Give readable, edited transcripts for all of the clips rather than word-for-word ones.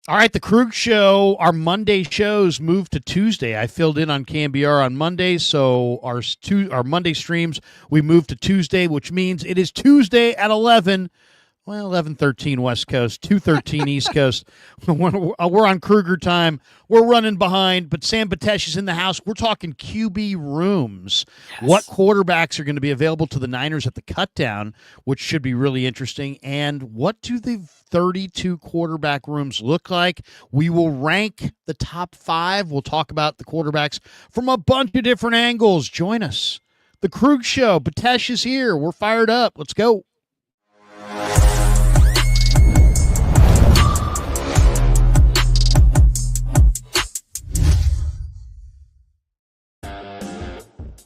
All right, the Krug Show, our Monday shows moved to Tuesday. I filled in on KMBR on Mondays, so our Monday streams, we moved to Tuesday, which means it is Tuesday at 11. Well, 11:13 West Coast, 2:13 East Coast. We're on Krueger time. We're running behind, but Sam Betesh is in the house. We're talking QB rooms. Yes. What quarterbacks are going to be available to the Niners at the cutdown, which should be really interesting, and what do the 32 quarterback rooms look like? We will rank the top 5. We'll talk about the quarterbacks from a bunch of different angles. Join us. The Krug Show. Betesh is here. We're fired up. Let's go.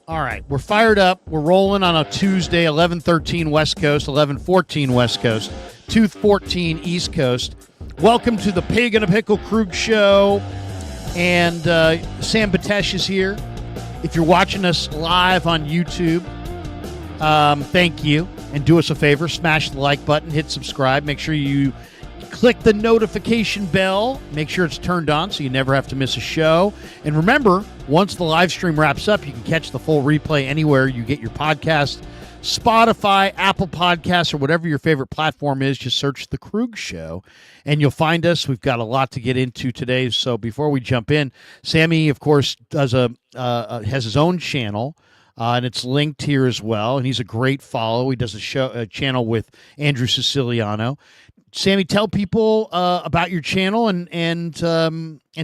All right, we're fired up. We're rolling on a Tuesday, 11:13 West Coast, 11:14 West Coast, 2:14 East Coast. Welcome to the Pig and a Pickle Krug Show, and Sam Betesh is here. If you're watching us live on YouTube, thank you, and do us a favor, smash the like button, hit subscribe, make sure you click the notification bell. Make sure it's turned on so you never have to miss a show. And remember, once the live stream wraps up, you can catch the full replay anywhere you get your podcast. Spotify, Apple Podcasts, or whatever your favorite platform is. Just search The Krug Show, and you'll find us. We've got a lot to get into today. So before we jump in, Sammy, of course, has his own channel. And it's linked here as well. And he's a great follow. He does a channel with Andrew Siciliano. Sammy, tell people about your channel and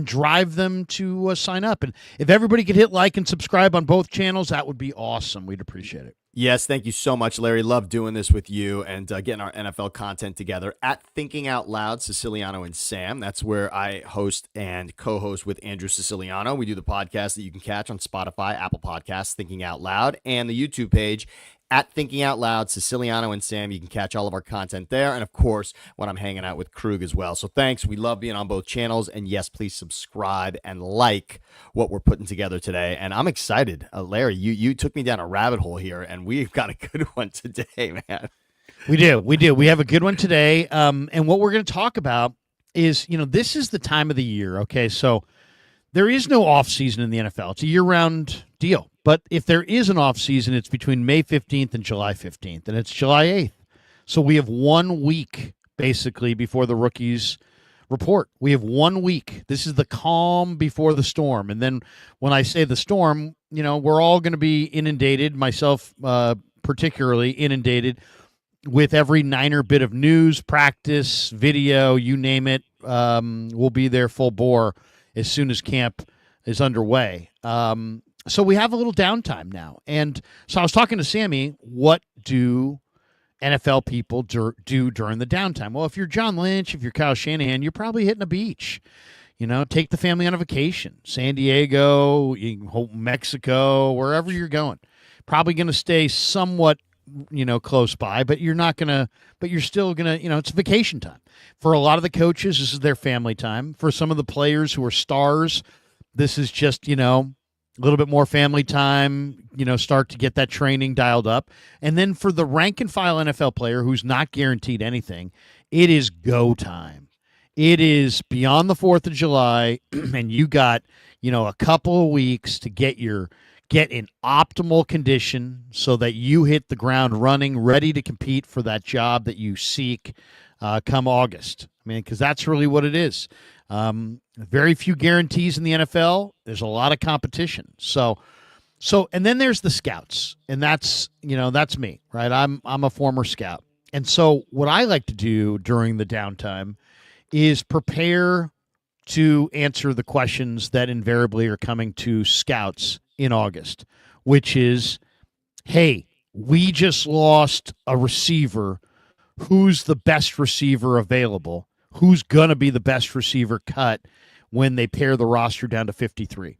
drive them to sign up. And if everybody could hit like and subscribe on both channels, that would be awesome. We'd appreciate it. Yes, thank you so much, Larry. Love doing this with you and getting our NFL content together at Thinking Out Loud, Siciliano and Sam. That's where I host and co-host with Andrew Siciliano. We do the podcast that you can catch on Spotify, Apple Podcasts, Thinking Out Loud, and the YouTube page at Thinking Out Loud, Siciliano and Sam. You can catch all of our content there. And, of course, when I'm hanging out with Krug as well. So thanks. We love being on both channels. And, yes, please subscribe and like what we're putting together today. And I'm excited. Larry, you took me down a rabbit hole here, and we've got a good one today, man. We do. We have a good one today. And what we're going to talk about is, this is the time of the year, okay? So there is no offseason in the NFL. It's a year-round deal. But if there is an offseason, it's between May 15th and July 15th, and it's July 8th. So we have 1 week, basically, before the rookies report. We have 1 week. This is the calm before the storm. And then when I say the storm, we're all going to be inundated, myself particularly inundated, with every Niner bit of news, practice, video, you name it. We'll be there full bore as soon as camp is underway. So we have a little downtime now. And so I was talking to Sammy, what do NFL people do during the downtime? Well, if you're John Lynch, if you're Kyle Shanahan, you're probably hitting a beach. Take the family on a vacation. San Diego, Mexico, wherever you're going. Probably going to stay somewhat, close by, but you're still going to, it's vacation time. For a lot of the coaches, this is their family time. For some of the players who are stars, this is just, a little bit more family time, start to get that training dialed up. And then for the rank and file NFL player who's not guaranteed anything, it is go time. It is beyond the 4th of July, and you got, a couple of weeks to get in optimal condition so that you hit the ground running, ready to compete for that job that you seek come August. Because that's really what it is. Very few guarantees in the NFL. There's a lot of competition. So, and then there's the scouts, and that's me, right? I'm a former scout. And so what I like to do during the downtime is prepare to answer the questions that invariably are coming to scouts in August, which is, hey, we just lost a receiver. Who's the best receiver available? Who's going to be the best receiver cut when they pare the roster down to 53?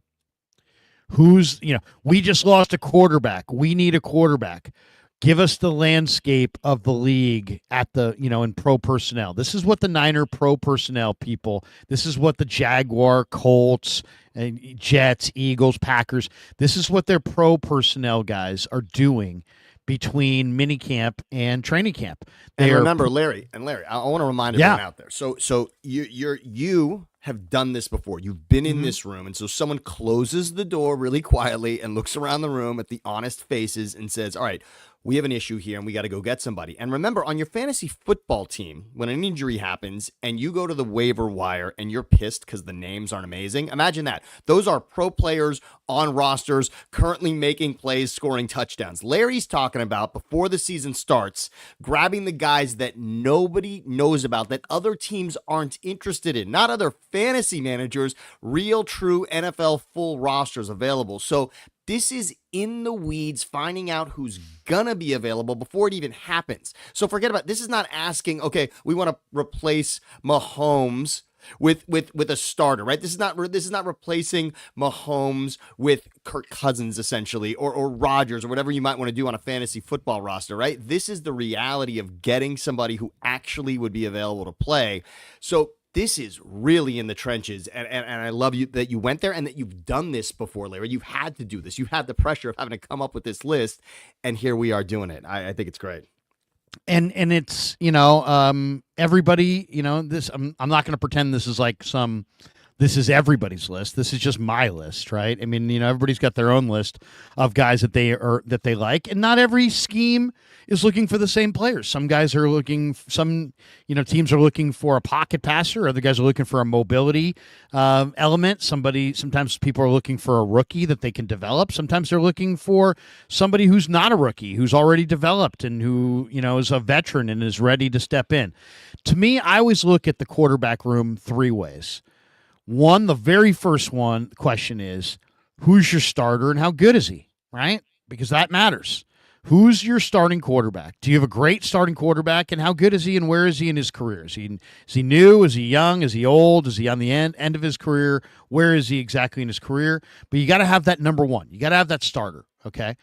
We just lost a quarterback. We need a quarterback. Give us the landscape of the league at the, in pro personnel. This is what the Niner pro personnel people, this is what the Jaguar, Colts, and Jets, Eagles, Packers, this is what their pro personnel guys are doing between minicamp and training camp. And remember, Larry, I want to remind everyone out there. So you have done this before. You've been in this room, and so someone closes the door really quietly and looks around the room at the honest faces and says, all right, we have an issue here and we got to go get somebody. And remember, on your fantasy football team, when an injury happens and you go to the waiver wire and you're pissed because the names aren't amazing, imagine that. Those are pro players on rosters currently making plays, scoring touchdowns. Larry's talking about, before the season starts, grabbing the guys that nobody knows about, that other teams aren't interested in, not other fantasy managers, real, true NFL full rosters available. So this is in the weeds, finding out who's gonna be available before it even happens. So forget about, this is not asking, okay, we want to replace Mahomes with a starter, right? This is not replacing Mahomes with Kirk Cousins, essentially, or Rodgers, or whatever you might want to do on a fantasy football roster, right? This is the reality of getting somebody who actually would be available to play. So this is really in the trenches, and I love you that you went there and that you've done this before, Larry. You've had to do this. You had the pressure of having to come up with this list, and here we are doing it. I think it's great. And it's, everybody, this, I'm not going to pretend this is this is everybody's list. This is just my list, right? I mean, everybody's got their own list of guys that they like, and not every scheme is looking for the same players. Some guys are looking, teams are looking for a pocket passer. Other guys are looking for a mobility element. Sometimes people are looking for a rookie that they can develop. Sometimes they're looking for somebody who's not a rookie, who's already developed and who, is a veteran and is ready to step in. To me, I always look at the quarterback room three ways. One, the very first question is, who's your starter and how good is he, right? Because that matters. Who's your starting quarterback? Do you have a great starting quarterback, and how good is he, and where is he in his career? Is he new? Is he young? Is he old? Is he on the end of his career? Where is he exactly in his career? But you got to have that number one. You got to have that starter, okay?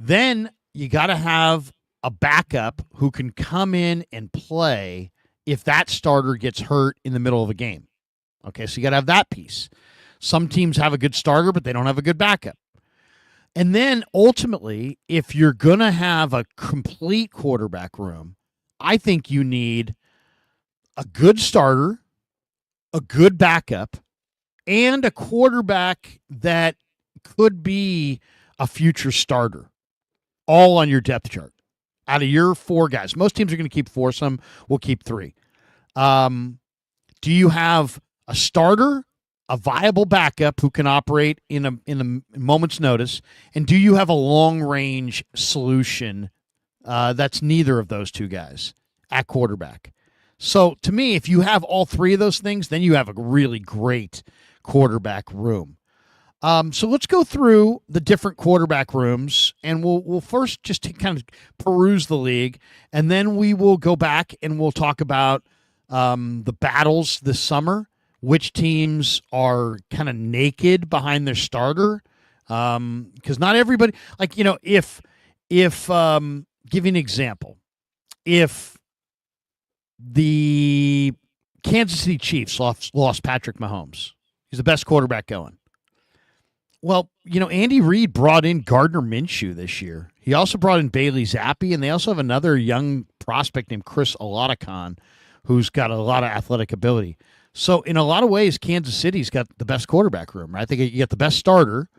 Then you got to have a backup who can come in and play if that starter gets hurt in the middle of a game. Okay, so you got to have that piece. Some teams have a good starter, but they don't have a good backup. And then ultimately, if you're going to have a complete quarterback room, I think you need a good starter, a good backup, and a quarterback that could be a future starter, all on your depth chart. Out of your four guys, most teams are going to keep four. Some will keep three. Do you have a starter, a viable backup who can operate in a moment's notice, and do you have a long-range solution that's neither of those two guys at quarterback? So to me, if you have all three of those things, then you have a really great quarterback room. So let's go through the different quarterback rooms, and we'll first just kind of peruse the league, and then we will go back and we'll talk about the battles this summer. Which teams are kind of naked behind their starter? Because not everybody, if give you an example, if the Kansas City Chiefs lost Patrick Mahomes, he's the best quarterback going. Well, Andy Reid brought in Gardner Minshew this year. He also brought in Bailey Zappi, and they also have another young prospect named Chris Olave, who's got a lot of athletic ability. So in a lot of ways, Kansas City's got the best quarterback room, right? You got the best starter,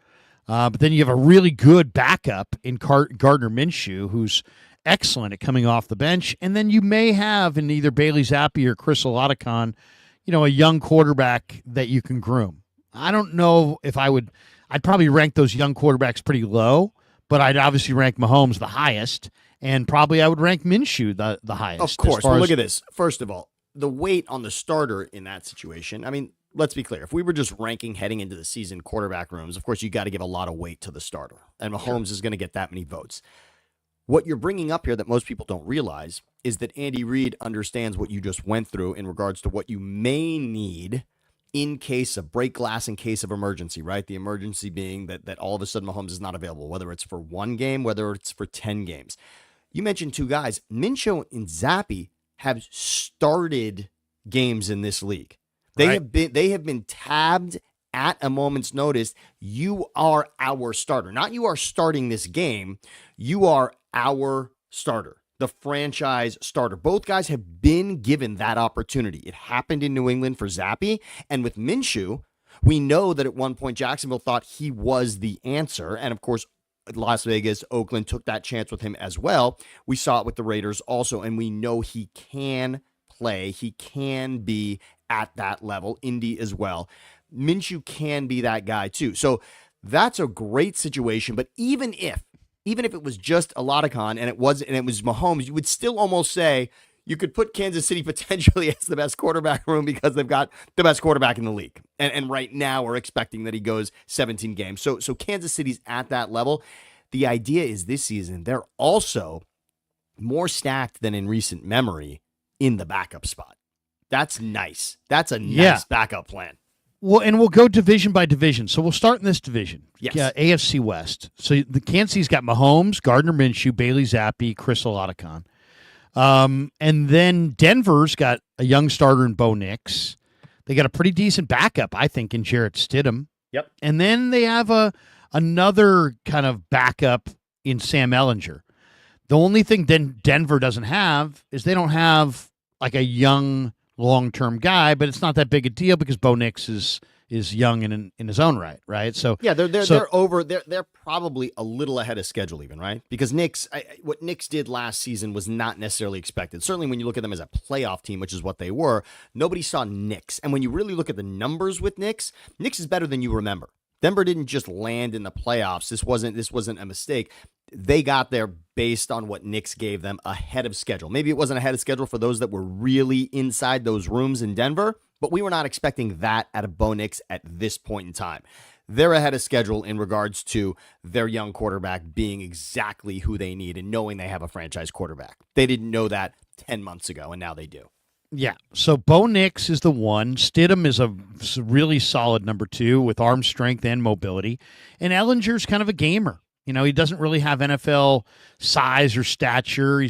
but then you have a really good backup in Gardner Minshew, who's excellent at coming off the bench. And then you may have in either Bailey Zappi or Chris Olave, a young quarterback that you can groom. I don't know if I'd probably rank those young quarterbacks pretty low, but I'd obviously rank Mahomes the highest, and probably I would rank Minshew the highest. Of course. Well, look at this. First of all, the weight on the starter in that situation, I mean, let's be clear. If we were just ranking heading into the season quarterback rooms, of course, you got to give a lot of weight to the starter. And Mahomes is going to get that many votes. What you're bringing up here that most people don't realize is that Andy Reid understands what you just went through in regards to what you may need in case of break glass, in case of emergency, right? The emergency being that all of a sudden Mahomes is not available, whether it's for one game, whether it's for 10 games. You mentioned two guys, Minshew and Zappi, have started games in this league. They have been tabbed at a moment's notice, you are our starter. Not you are starting this game. You are our starter, the franchise starter. Both guys have been given that opportunity. It happened in New England for Zappe, and with Minshew, we know that at one point Jacksonville thought he was the answer, and of course, Las Vegas, Oakland took that chance with him as well. We saw it with the Raiders also, and we know he can play. He can be at that level. Indy as well. Minshew can be that guy too. So that's a great situation. But even if it was just Oladikan and it was Mahomes, you would still almost say you could put Kansas City potentially as the best quarterback room because they've got the best quarterback in the league. And right now we're expecting that he goes 17 games. So Kansas City's at that level. The idea is this season, they're also more stacked than in recent memory in the backup spot. That's nice. That's a nice backup plan. Well, and we'll go division by division. So we'll start in this division. Yes. AFC West. So the Kansas City's got Mahomes, Gardner Minshew, Bailey Zappi, Chris Oladikan. And then Denver's got a young starter in Bo Nix. They got a pretty decent backup, I think, in Jarrett Stidham. Yep. And then they have another kind of backup in Sam Ehlinger. The only thing Denver doesn't have is they don't have like a young long-term guy, but it's not that big a deal because Bo Nix is young in his own right? So yeah, they're probably a little ahead of schedule even, right? Because what Knicks did last season was not necessarily expected. Certainly when you look at them as a playoff team, which is what they were, nobody saw Knicks. And when you really look at the numbers with Knicks is better than you remember. Denver didn't just land in the playoffs. This wasn't a mistake. They got there based on what Knicks gave them ahead of schedule. Maybe it wasn't ahead of schedule for those that were really inside those rooms in Denver, but we were not expecting that out of Bo Nix at this point in time. They're ahead of schedule in regards to their young quarterback being exactly who they need and knowing they have a franchise quarterback. They didn't know that 10 months ago, and now they do. Yeah, so Bo Nix is the one. Stidham is a really solid number 2 with arm strength and mobility. And Ehlinger's kind of a gamer. You know, he doesn't really have NFL size or stature.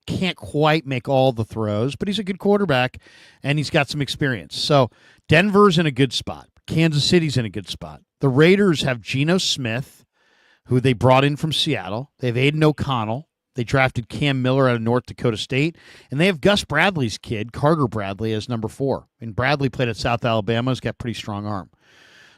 Can't quite make all the throws, but he's a good quarterback, and he's got some experience. So Denver's in a good spot. Kansas City's in a good spot. The Raiders have Geno Smith, who they brought in from Seattle. They have Aiden O'Connell. They drafted Cam Miller out of North Dakota State. And they have Gus Bradley's kid, Carter Bradley, as number 4. And Bradley played at South Alabama. He's got a pretty strong arm.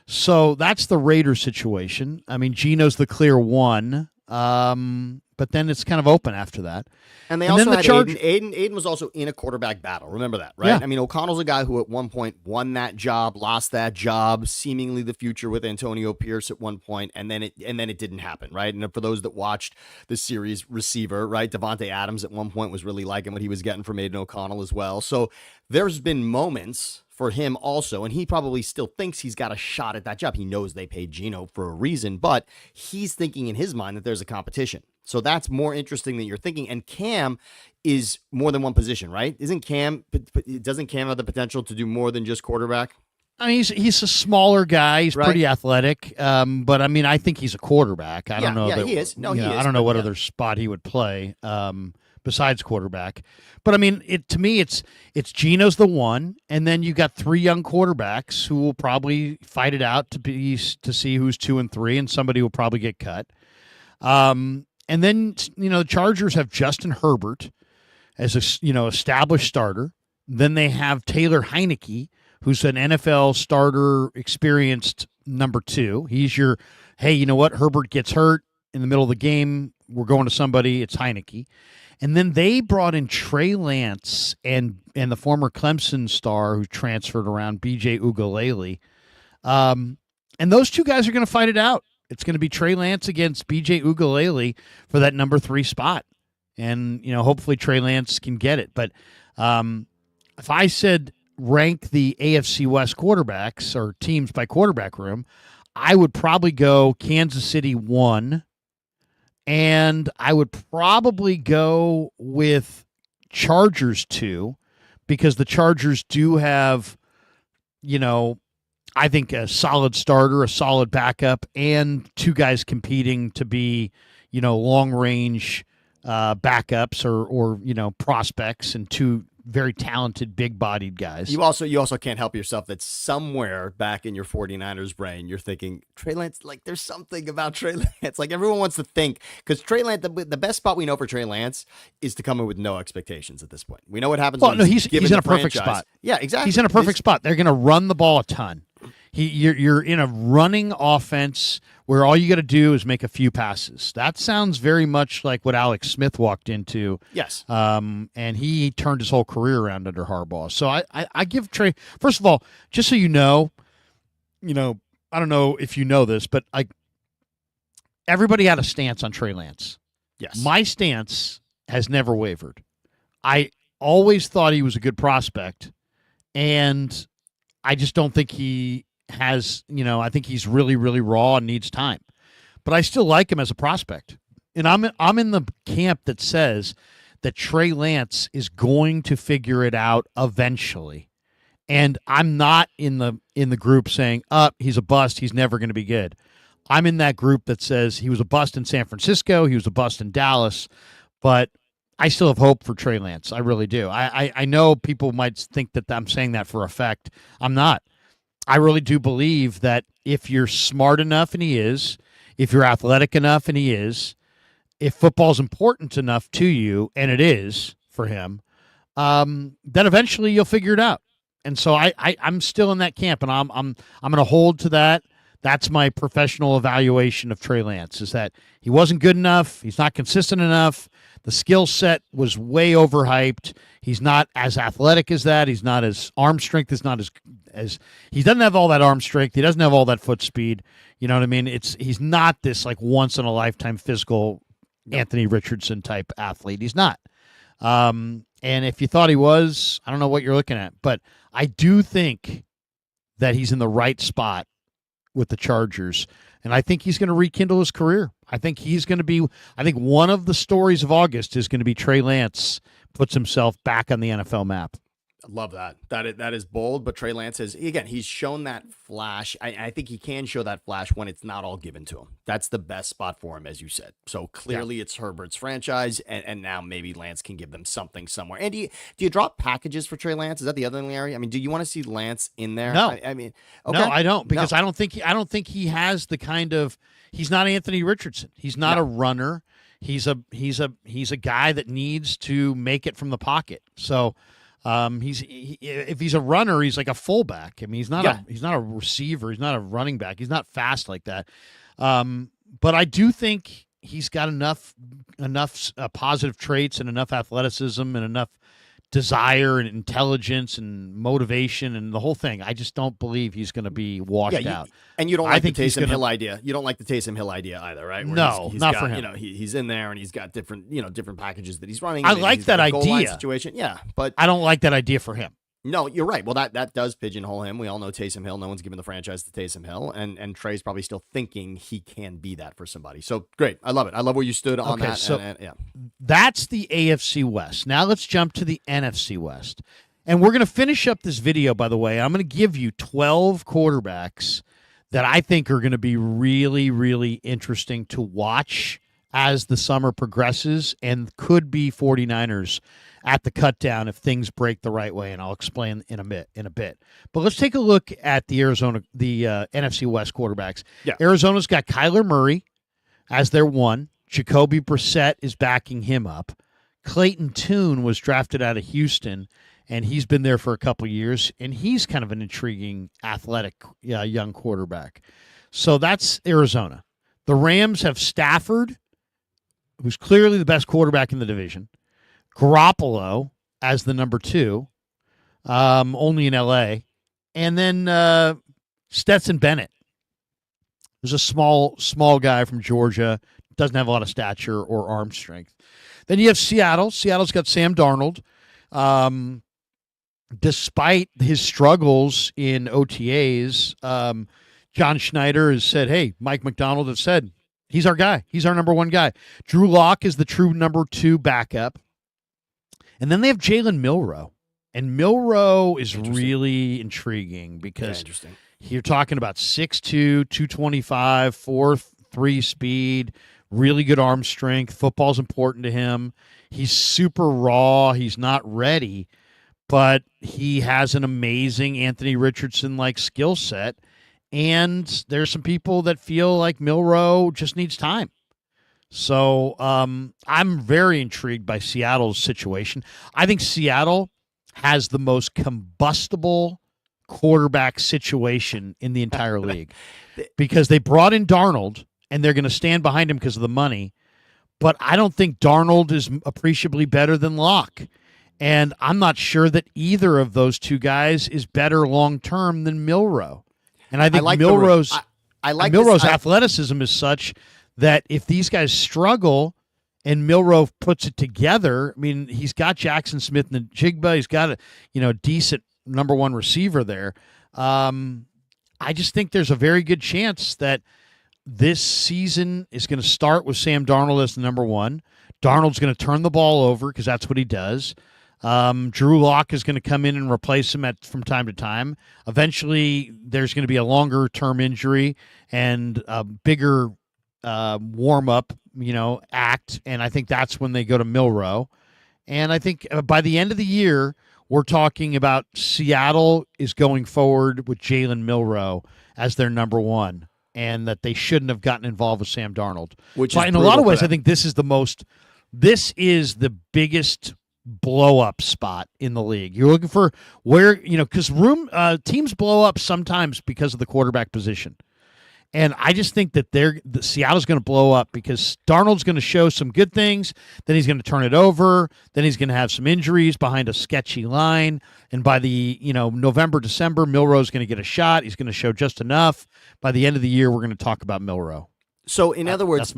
So that's the Raiders situation. I mean, Geno's the clear one, but then it's kind of open after that. And they also had Aiden. Aiden was also in a quarterback battle. Remember that, right? Yeah. I mean, O'Connell's a guy who at one point won that job, lost that job, seemingly the future with Antonio Pierce at one point, and then it didn't happen, right? And for those that watched the series, receiver, right, Devontae Adams at one point was really liking what he was getting from Aiden O'Connell as well. So there's been moments for him also, and he probably still thinks he's got a shot at that job. He knows they paid Geno for a reason, but he's thinking in his mind that there's a competition. So that's more interesting than you're thinking. And Cam is more than one position, right? Doesn't Cam have the potential to do more than just quarterback? I mean, he's a smaller guy. He's pretty athletic, but I mean, I think he's a quarterback. I don't know. Yeah, he is. No, he is. I don't know what other spot he would play besides quarterback. But I mean, to me, it's Geno's the one, and then you got 3 young quarterbacks who will probably fight it out to see who's 2 and 3, and somebody will probably get cut. And then the Chargers have Justin Herbert as a established starter. Then they have Taylor Heineke, who's an NFL starter, experienced number 2. He's your, hey, you know what? Herbert gets hurt in the middle of the game. We're going to somebody. It's Heineke. And then they brought in Trey Lance and the former Clemson star who transferred around, B.J. Ugalele. And those 2 guys are going to fight it out. It's going to be Trey Lance against B.J. Ugalele for that number 3 spot. And, hopefully Trey Lance can get it. But if I said rank the AFC West quarterbacks or teams by quarterback room, I would probably go Kansas City 1, and I would probably go with Chargers 2, because the Chargers do have, I think a solid starter, a solid backup, and 2 guys competing to be, long range backups or prospects, and two very talented, big-bodied guys. You also can't help yourself that somewhere back in your 49ers brain, you're thinking, Trey Lance, like there's something about Trey Lance. Like everyone wants to think, because Trey Lance, the best spot we know for Trey Lance is to come in with no expectations at this point. We know what happens when he's in a perfect spot. Yeah, exactly. He's in a perfect spot. They're going to run the ball a ton. You're in a running offense where all you got to do is make a few passes. That sounds very much like what Alex Smith walked into. Yes. And he turned his whole career around under Harbaugh. So I give Trey, first of all, just so you know, I don't know if you know this, but everybody had a stance on Trey Lance. Yes. My stance has never wavered. I always thought he was a good prospect, and I just don't think he has, I think he's really, really raw and needs time. But I still like him as a prospect. And I'm in the camp that says that Trey Lance is going to figure it out eventually. And I'm not in the group saying, he's a bust, he's never going to be good. I'm in that group that says he was a bust in San Francisco, he was a bust in Dallas, but I still have hope for Trey Lance. I really do. I know people might think that I'm saying that for effect. I'm not. I really do believe that if you're smart enough, and he is, if you're athletic enough, and he is, if football's important enough to you, and it is for him, then eventually you'll figure it out. And so I'm still in that camp, and I'm going to hold to that. That's my professional evaluation of Trey Lance, is that he wasn't good enough, he's not consistent enough, the skill set was way overhyped, he's not as athletic as that, he's not as arm strength is not as he doesn't have all that arm strength, he doesn't have all that foot speed, you know what I mean? He's not this like once in a lifetime physical Anthony Richardson type athlete. He's not. And if you thought he was, I don't know what you're looking at, but I do think that he's in the right spot with the Chargers, and I think he's going to rekindle his career. I think one of the stories of August is going to be Trey Lance puts himself back on the NFL map. I love that. That is bold, but Trey Lance he's shown that flash. I think he can show that flash when it's not all given to him. That's the best spot for him, as you said. So clearly it's Herbert's franchise, and now maybe Lance can give them something somewhere. And do you drop packages for Trey Lance? Is that the other area? I mean, do you want to see Lance in there? No. I mean, okay. No, I don't, because I don't think he has the kind of, he's not Anthony Richardson. He's not a runner. He's a guy that needs to make it from the pocket. So if he's a runner, he's like a fullback. I mean, he's not a receiver. He's not a running back. He's not fast like that. But I do think he's got enough positive traits and enough athleticism and enough desire and intelligence and motivation and the whole thing. I just don't believe he's going to be washed out. And you don't like the Taysom Hill idea. You don't like the Taysom Hill idea either, right? Where no, he's not got, for him. He's in there and he's got different packages that he's running. I like that idea. Situation. Yeah, but I don't like that idea for him. No, you're right. Well, that does pigeonhole him. We all know Taysom Hill. No one's given the franchise to Taysom Hill, and Trey's probably still thinking he can be that for somebody. So great. I love it. I love where you stood on that. So that's the AFC West. Now let's jump to the NFC West. And we're going to finish up this video, by the way. I'm going to give you 12 quarterbacks that I think are going to be really, really interesting to watch as the summer progresses and could be 49ers at the cutdown if things break the right way, and I'll explain in a bit. But let's take a look at the NFC West quarterbacks. Yeah. Arizona's got Kyler Murray as their one. Jacoby Brissett is backing him up. Clayton Tune was drafted out of Houston, and he's been there for a couple years, and he's kind of an intriguing, athletic young quarterback. So that's Arizona. The Rams have Stafford, who's clearly the best quarterback in the division. Garoppolo as the number 2, only in L.A., and then Stetson Bennett. There's a small guy from Georgia, doesn't have a lot of stature or arm strength. Then you have Seattle. Seattle's got Sam Darnold. Despite his struggles in OTAs, John Schneider has said, hey, Mike McDonald has said, he's our guy. He's our number 1 guy. Drew Lock is the true number 2 backup. And then they have Jalen Milroe. And Milroe is really intriguing because you're talking about 6'2", 225, 4.3 speed, really good arm strength. Football's important to him. He's super raw. He's not ready. but he has an amazing Anthony Richardson like skill set. And there's some people that feel like Milroe just needs time. So I'm very intrigued by Seattle's situation. I think Seattle has the most combustible quarterback situation in the entire league because they brought in Darnold and they're going to stand behind him because of the money. But I don't think Darnold is appreciably better than Locke. And I'm not sure that either of those two guys is better long-term than Milroe. And I think Milroe's athleticism is such that if these guys struggle and Milroe puts it together, I mean, he's got Jackson Smith and Jigba. He's got a decent number one receiver there. I just think there's a very good chance that this season is going to start with Sam Darnold as the number one. Darnold's going to turn the ball over because that's what he does. Drew Lock is going to come in and replace him from time to time. Eventually, there's going to be a longer-term injury and a bigger warm-up, act, and I think that's when they go to Milroe. And I think by the end of the year, we're talking about Seattle is going forward with Jalen Milroe as their number one, and that they shouldn't have gotten involved with Sam Darnold. Which but in a lot of ways, I think this is the biggest blow-up spot in the league. You're looking for where, because teams blow up sometimes because of the quarterback position. And I just think that Seattle's going to blow up because Darnold's going to show some good things, then he's going to turn it over, then he's going to have some injuries behind a sketchy line, and by the November, December, Milroe's going to get a shot. He's going to show just enough. By the end of the year, we're going to talk about Milroe. So, in other words,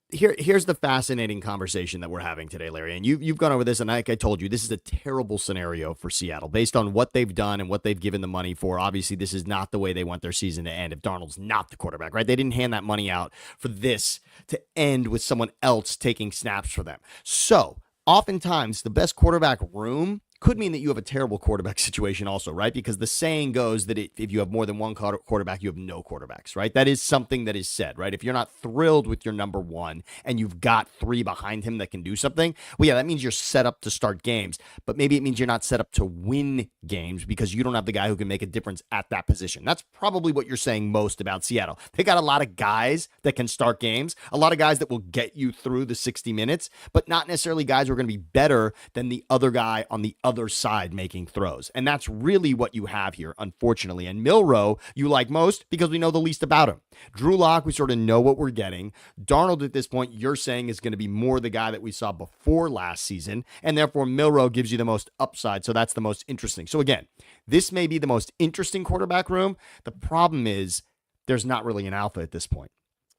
here's the fascinating conversation that we're having today, Larry. And you've gone over this, and like I told you, this is a terrible scenario for Seattle based on what they've done and what they've given the money for. Obviously, this is not the way they want their season to end if Darnold's not the quarterback, right? They didn't hand that money out for this to end with someone else taking snaps for them. So, oftentimes, the best quarterback room could mean that you have a terrible quarterback situation also, right? Because the saying goes that if you have more than one quarterback, you have no quarterbacks, right? That is something that is said, right? If you're not thrilled with your number one and you've got three behind him that can do something, well, yeah, that means you're set up to start games. But maybe it means you're not set up to win games because you don't have the guy who can make a difference at that position. That's probably what you're saying most about Seattle. They got a lot of guys that can start games, a lot of guys that will get you through the 60 minutes, but not necessarily guys who are going to be better than the other guy on the other side making throws. And that's really what you have here, unfortunately. And Milroe, you like most because we know the least about him. Drew Lock, we sort of know what we're getting. Darnold, at this point, you're saying is going to be more the guy that we saw before last season. And therefore, Milroe gives you the most upside. So that's the most interesting. So again, this may be the most interesting quarterback room. The problem is there's not really an alpha at this point.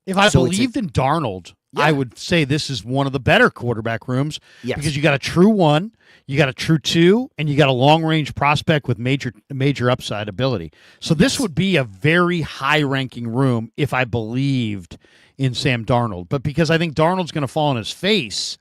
If I believed in Darnold, yeah, I would say this is one of the better quarterback rooms because you got a true one, you got a true two, and you got a long-range prospect with major upside ability. So this would be a very high-ranking room if I believed in Sam Darnold. But because I think Darnold's going to fall on his face,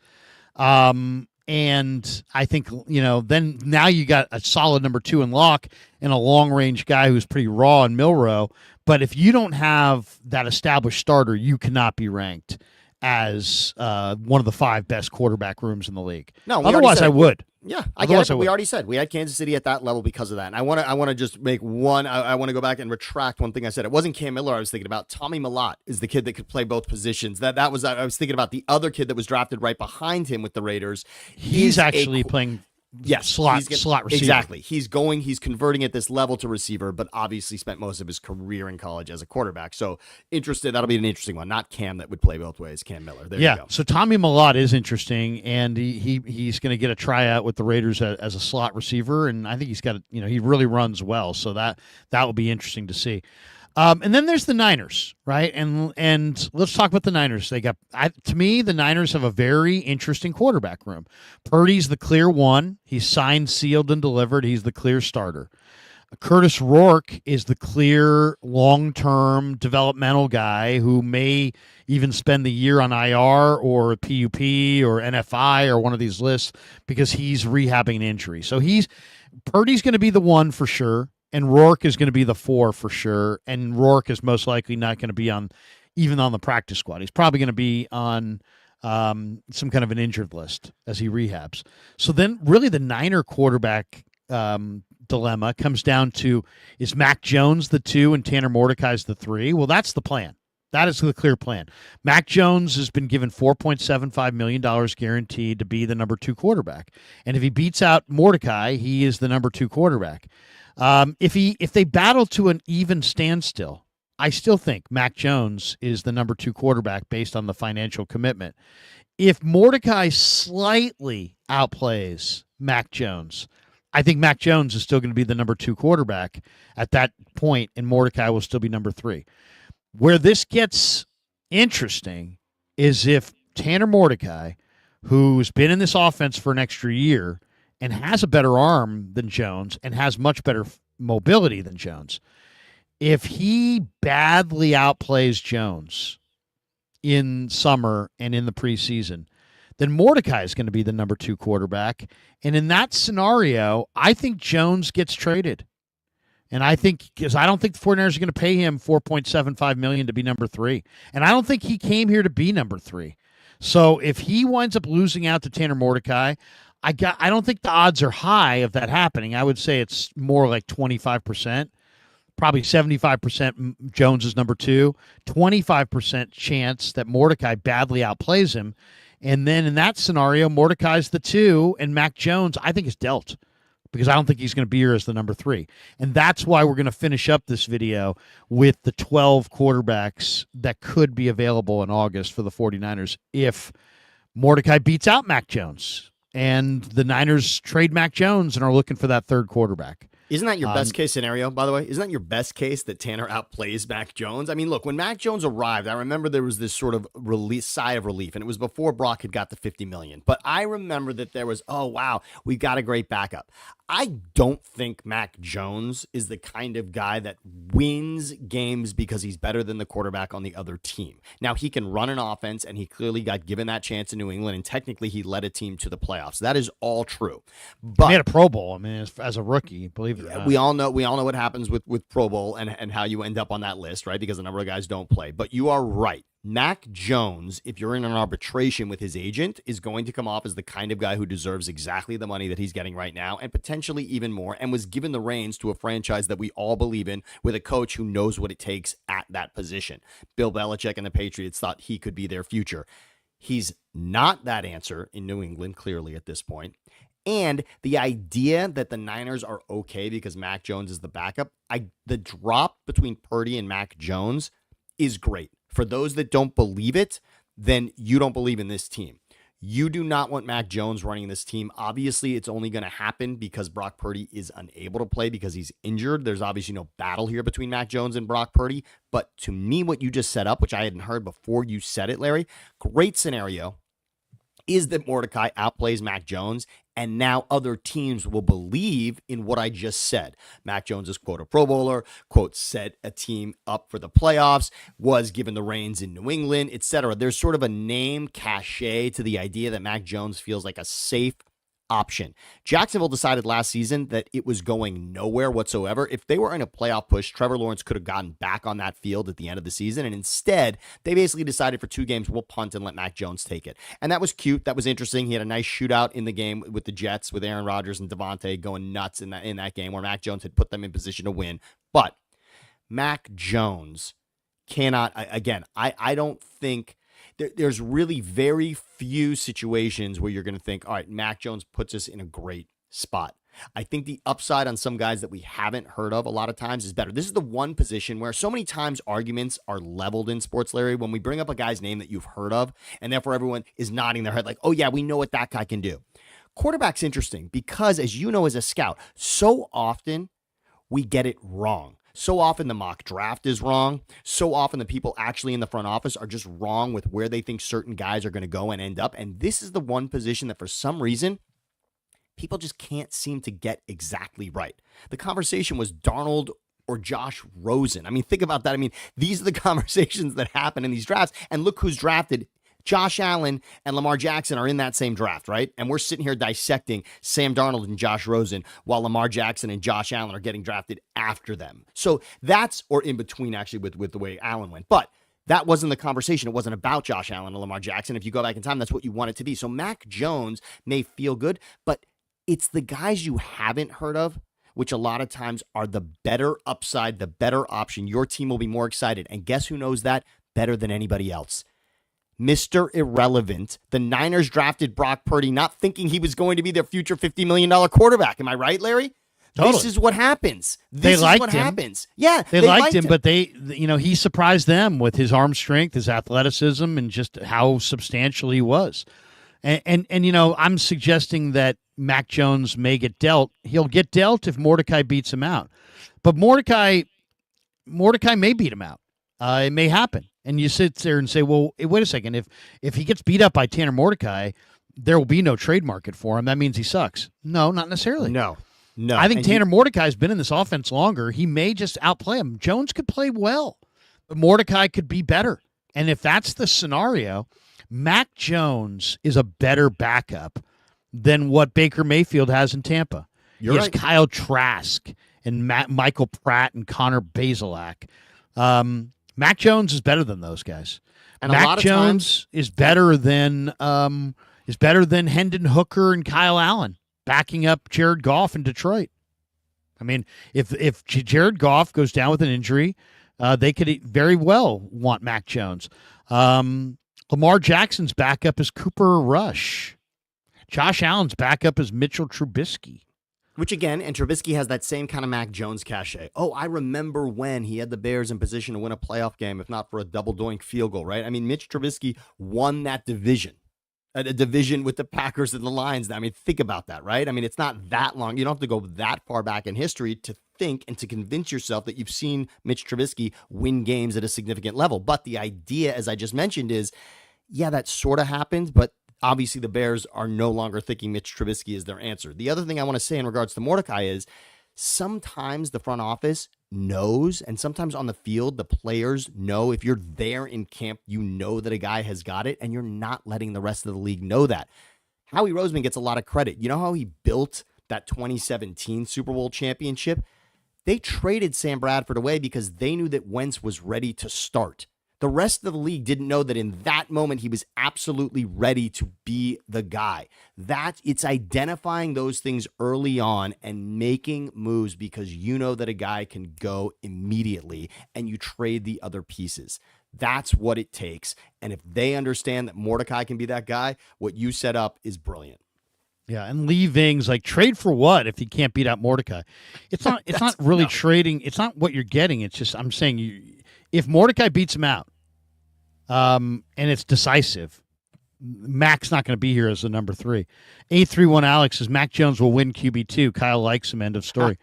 and I think, then now you got a solid number two in Locke and a long-range guy who's pretty raw in Milroe. But if you don't have that established starter, you cannot be ranked as one of the five best quarterback rooms in the league. No, otherwise I would. Yeah, I get it. We already said we had Kansas City at that level because of that. And I want to just make one. I want to go back and retract one thing I said. It wasn't Cam Miller I was thinking about. Tommy Millott is the kid that could play both positions. I was thinking about the other kid that was drafted right behind him with the Raiders. He's actually playing. Yes, slot receiver. Exactly. He's converting at this level to receiver, but obviously spent most of his career in college as a quarterback. So interested, that'll be an interesting one. Not Cam that would play both ways, Cam Miller. There you go. So Tommy Millott is interesting, and he's going to get a tryout with the Raiders as a slot receiver, and I think he's got he really runs well, so that will be interesting to see. And then there's the Niners, right? And let's talk about the Niners. To me, the Niners have a very interesting quarterback room. Purdy's the clear one. He's signed, sealed, and delivered. He's the clear starter. Curtis Rourke is the clear long-term developmental guy who may even spend the year on IR or PUP or NFI or one of these lists because he's rehabbing an injury. So Purdy's going to be the one for sure. And Rourke is going to be the four for sure. And Rourke is most likely not going to be even on the practice squad. He's probably going to be on some kind of an injured list as he rehabs. So then really the Niner quarterback dilemma comes down to, is Mac Jones the 2 and Tanner Mordecai's the 3? Well, that's the plan. That is the clear plan. Mac Jones has been given $4.75 million guaranteed to be the number 2 quarterback. And if he beats out Mordecai, he is the number 2 quarterback. If they battle to an even standstill, I still think Mac Jones is the number 2 quarterback based on the financial commitment. If Mordecai slightly outplays Mac Jones, I think Mac Jones is still going to be the number 2 quarterback at that point, and Mordecai will still be number 3. Where this gets interesting is if Tanner Mordecai, who's been in this offense for an extra year and has a better arm than Jones and has much better mobility than Jones, if he badly outplays Jones in summer and in the preseason, then Mordecai is going to be the number 2 quarterback. And in that scenario, I think Jones gets traded. And I think, because I don't think the 49ers are going to pay him $4.75 million to be number 3. And I don't think he came here to be number 3. So if he winds up losing out to Tanner Mordecai, I don't think the odds are high of that happening. I would say it's more like 25%. Probably 75% Jones is number 2, 25% chance that Mordecai badly outplays him. And then in that scenario, Mordecai's the 2, and Mac Jones, I think, is dealt, because I don't think he's going to be here as the number 3. And that's why we're going to finish up this video with the 12 quarterbacks that could be available in August for the 49ers if Mordecai beats out Mac Jones and the Niners trade Mac Jones and are looking for that 3rd quarterback. Isn't that your best case scenario, by the way? Isn't that your best case, that Tanner outplays Mac Jones? I mean, look, when Mac Jones arrived, I remember there was this sort of sigh of relief, and it was before Brock had got the $50 million. But I remember that there was, oh, wow, we've got a great backup. I don't think Mac Jones is the kind of guy that wins games because he's better than the quarterback on the other team. Now, he can run an offense, and he clearly got given that chance in New England, and technically he led a team to the playoffs. That is all true. But he had a Pro Bowl, I mean, as a rookie, believe it or not. We all know what happens with Pro Bowl and how you end up on that list, right? Because a number of guys don't play. But you are right. Mac Jones, if you're in an arbitration with his agent, is going to come off as the kind of guy who deserves exactly the money that he's getting right now, and potentially even more, and was given the reins to a franchise that we all believe in, with a coach who knows what it takes at that position. Bill Belichick and the Patriots thought he could be their future. He's not that answer in New England, clearly, at this point. And the idea that the Niners are okay because Mac Jones is the backup, the drop between Purdy and Mac Jones is great. For those that don't believe it, then you don't believe in this team. You do not want Mac Jones running this team. Obviously, it's only going to happen because Brock Purdy is unable to play because he's injured. There's obviously no battle here between Mac Jones and Brock Purdy. But to me, what you just set up, which I hadn't heard before you said it, Larry, great scenario, is that Mordecai outplays Mac Jones, and now other teams will believe in what I just said. Mac Jones is, quote, a Pro Bowler, quote, set a team up for the playoffs, was given the reins in New England, etc. There's sort of a name cachet to the idea that Mac Jones feels like a safe option. Jacksonville decided last season that it was going nowhere whatsoever. If they were in a playoff push, Trevor Lawrence could have gotten back on that field at the end of the season. And instead, they basically decided for 2 games, we'll punt and let Mac Jones take it. And that was cute. That was interesting. He had a nice shootout in the game with the Jets, with Aaron Rodgers and Devontae going nuts in that game where Mac Jones had put them in position to win. But Mac Jones cannot, again, I don't think there's really very few situations where you're going to think, all right, Mac Jones puts us in a great spot. I think the upside on some guys that we haven't heard of a lot of times is better. This is the one position where so many times arguments are leveled in sports, Larry, when we bring up a guy's name that you've heard of, and therefore everyone is nodding their head like, oh yeah, we know what that guy can do. Quarterback's interesting because, as you know as a scout, so often we get it wrong. So often the mock draft is wrong. So often the people actually in the front office are just wrong with where they think certain guys are going to go and end up. And this is the one position that for some reason, people just can't seem to get exactly right. The conversation was Darnold or Josh Rosen. I mean, think about that. I mean, these are the conversations that happen in these drafts. And look who's drafted. Josh Allen and Lamar Jackson are in that same draft, right? And we're sitting here dissecting Sam Darnold and Josh Rosen while Lamar Jackson and Josh Allen are getting drafted after them. So that's, or in between actually with the way Allen went. But that wasn't the conversation. It wasn't about Josh Allen and Lamar Jackson. If you go back in time, that's what you want it to be. So Mac Jones may feel good, but it's the guys you haven't heard of, which a lot of times are the better upside, the better option. Your team will be more excited. And guess who knows that better than anybody else? Mr. Irrelevant. The Niners drafted Brock Purdy not thinking he was going to be their future $50 million quarterback. Am I right, Larry? Totally. This is what happens. They liked him. Happens. Yeah, they liked him, but he surprised them with his arm strength, his athleticism, and just how substantial he was. And I'm suggesting that Mac Jones may get dealt. He'll get dealt if Mordecai beats him out. But Mordecai may beat him out. It may happen. And you sit there and say, well, wait a second. If he gets beat up by Tanner Mordecai, there will be no trade market for him. That means he sucks. No, not necessarily. No. I think Tanner Mordecai's been in this offense longer. He may just outplay him. Jones could play well, but Mordecai could be better. And if that's the scenario, Mac Jones is a better backup than what Baker Mayfield has in Tampa. You're he has right. Kyle Trask and Michael Pratt and Connor Bazelak. Mac Jones is better than those guys. And Mac a lot of Jones is better than Hendon Hooker and Kyle Allen backing up Jared Goff in Detroit. I mean, if Jared Goff goes down with an injury, they could very well want Mac Jones. Lamar Jackson's backup is Cooper Rush. Josh Allen's backup is Mitchell Trubisky. Which again, and Trubisky has that same kind of Mac Jones cachet. Oh, I remember when he had the Bears in position to win a playoff game, if not for a double doink field goal, right? I mean, Mitch Trubisky won that division. A division with the Packers and the Lions. I mean, think about that, right? I mean, it's not that long. You don't have to go that far back in history to think and to convince yourself that you've seen Mitch Trubisky win games at a significant level. But the idea, as I just mentioned, is, yeah, that sort of happened, but obviously the Bears are no longer thinking Mitch Trubisky is their answer. The other thing I want to say in regards to Mordecai is sometimes the front office knows, and sometimes on the field, the players know. If you're there in camp, you know that a guy has got it, and you're not letting the rest of the league know that. Howie Roseman gets a lot of credit. You know how he built that 2017 Super Bowl championship? They traded Sam Bradford away because they knew that Wentz was ready to start. The rest of the league didn't know that in that moment he was absolutely ready to be the guy. It's identifying those things early on and making moves because you know that a guy can go immediately and you trade the other pieces. That's what it takes. And if they understand that Mordecai can be that guy, what you set up is brilliant. Yeah, and Lee Ving's like, trade for what if he can't beat out Mordecai? It's not really trading. It's not what you're getting. It's just, I'm saying, if Mordecai beats him out, and it's decisive, Mac's not going to be here as the number 3. 831 Alex says Mac Jones will win QB2. Kyle likes him. End of story.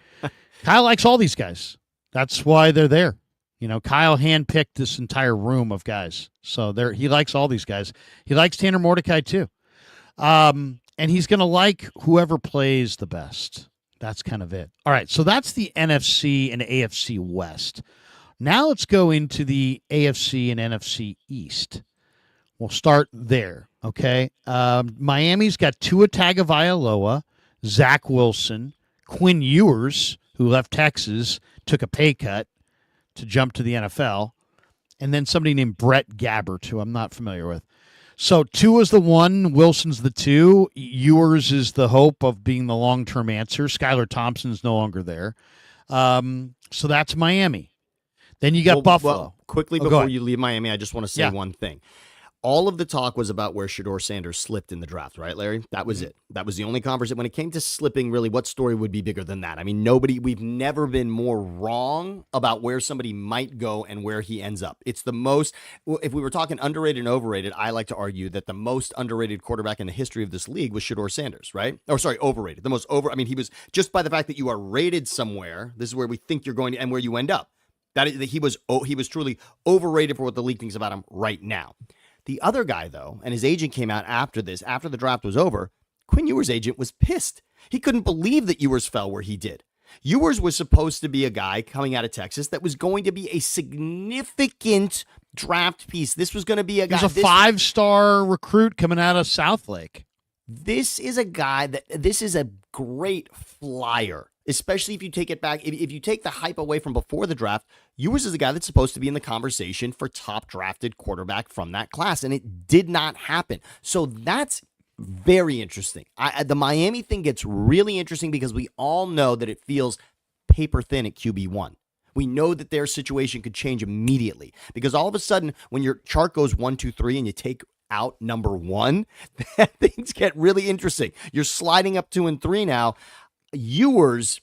Kyle likes all these guys. That's why they're there. Kyle handpicked this entire room of guys. So he likes all these guys. He likes Tanner Mordecai too. And he's going to like whoever plays the best. That's kind of it. All right, so that's the NFC and AFC West. Now let's go into the AFC and NFC East. We'll start there, okay? Miami's got Tua Tagovailoa, Zach Wilson, Quinn Ewers, who left Texas, took a pay cut to jump to the NFL, and then somebody named Brett Gabbert, who I'm not familiar with. So Tua's the 1, Wilson's the 2, Ewers is the hope of being the long-term answer. Skylar Thompson's no longer there. So that's Miami. Then you got Buffalo. Well, quickly before you leave Miami, I just want to say one thing. All of the talk was about where Shedeur Sanders slipped in the draft, right, Larry? That was it. That was the only conversation. When it came to slipping, really, what story would be bigger than that? I mean, we've never been more wrong about where somebody might go and where he ends up. It's the most, if we were talking underrated and overrated, I like to argue that the most underrated quarterback in the history of this league was Shedeur Sanders, right? Or sorry, overrated. The most he was, just by the fact that you are rated somewhere, this is where we think you're going to, and where you end up. That he was truly overrated for what the league thinks about him right now. The other guy, though, and his agent came out after the draft was over, Quinn Ewers' agent was pissed. He couldn't believe that Ewers fell where he did. Ewers was supposed to be a guy coming out of Texas that was going to be a significant draft piece. This was going to be a guy. He's a 5-star recruit coming out of Southlake. This is a guy this is a great flyer. Especially if you take it back, if you take the hype away from before the draft, Ewers is a guy that's supposed to be in the conversation for top drafted quarterback from that class, and it did not happen. So that's Very interesting. The Miami thing gets really interesting because we all know that it feels paper thin at QB1. We know that their situation could change immediately because all of a sudden, when your chart goes 1, 2, 3, and you take out number 1, things get really interesting. You're sliding up 2 and 3 now. Ewers,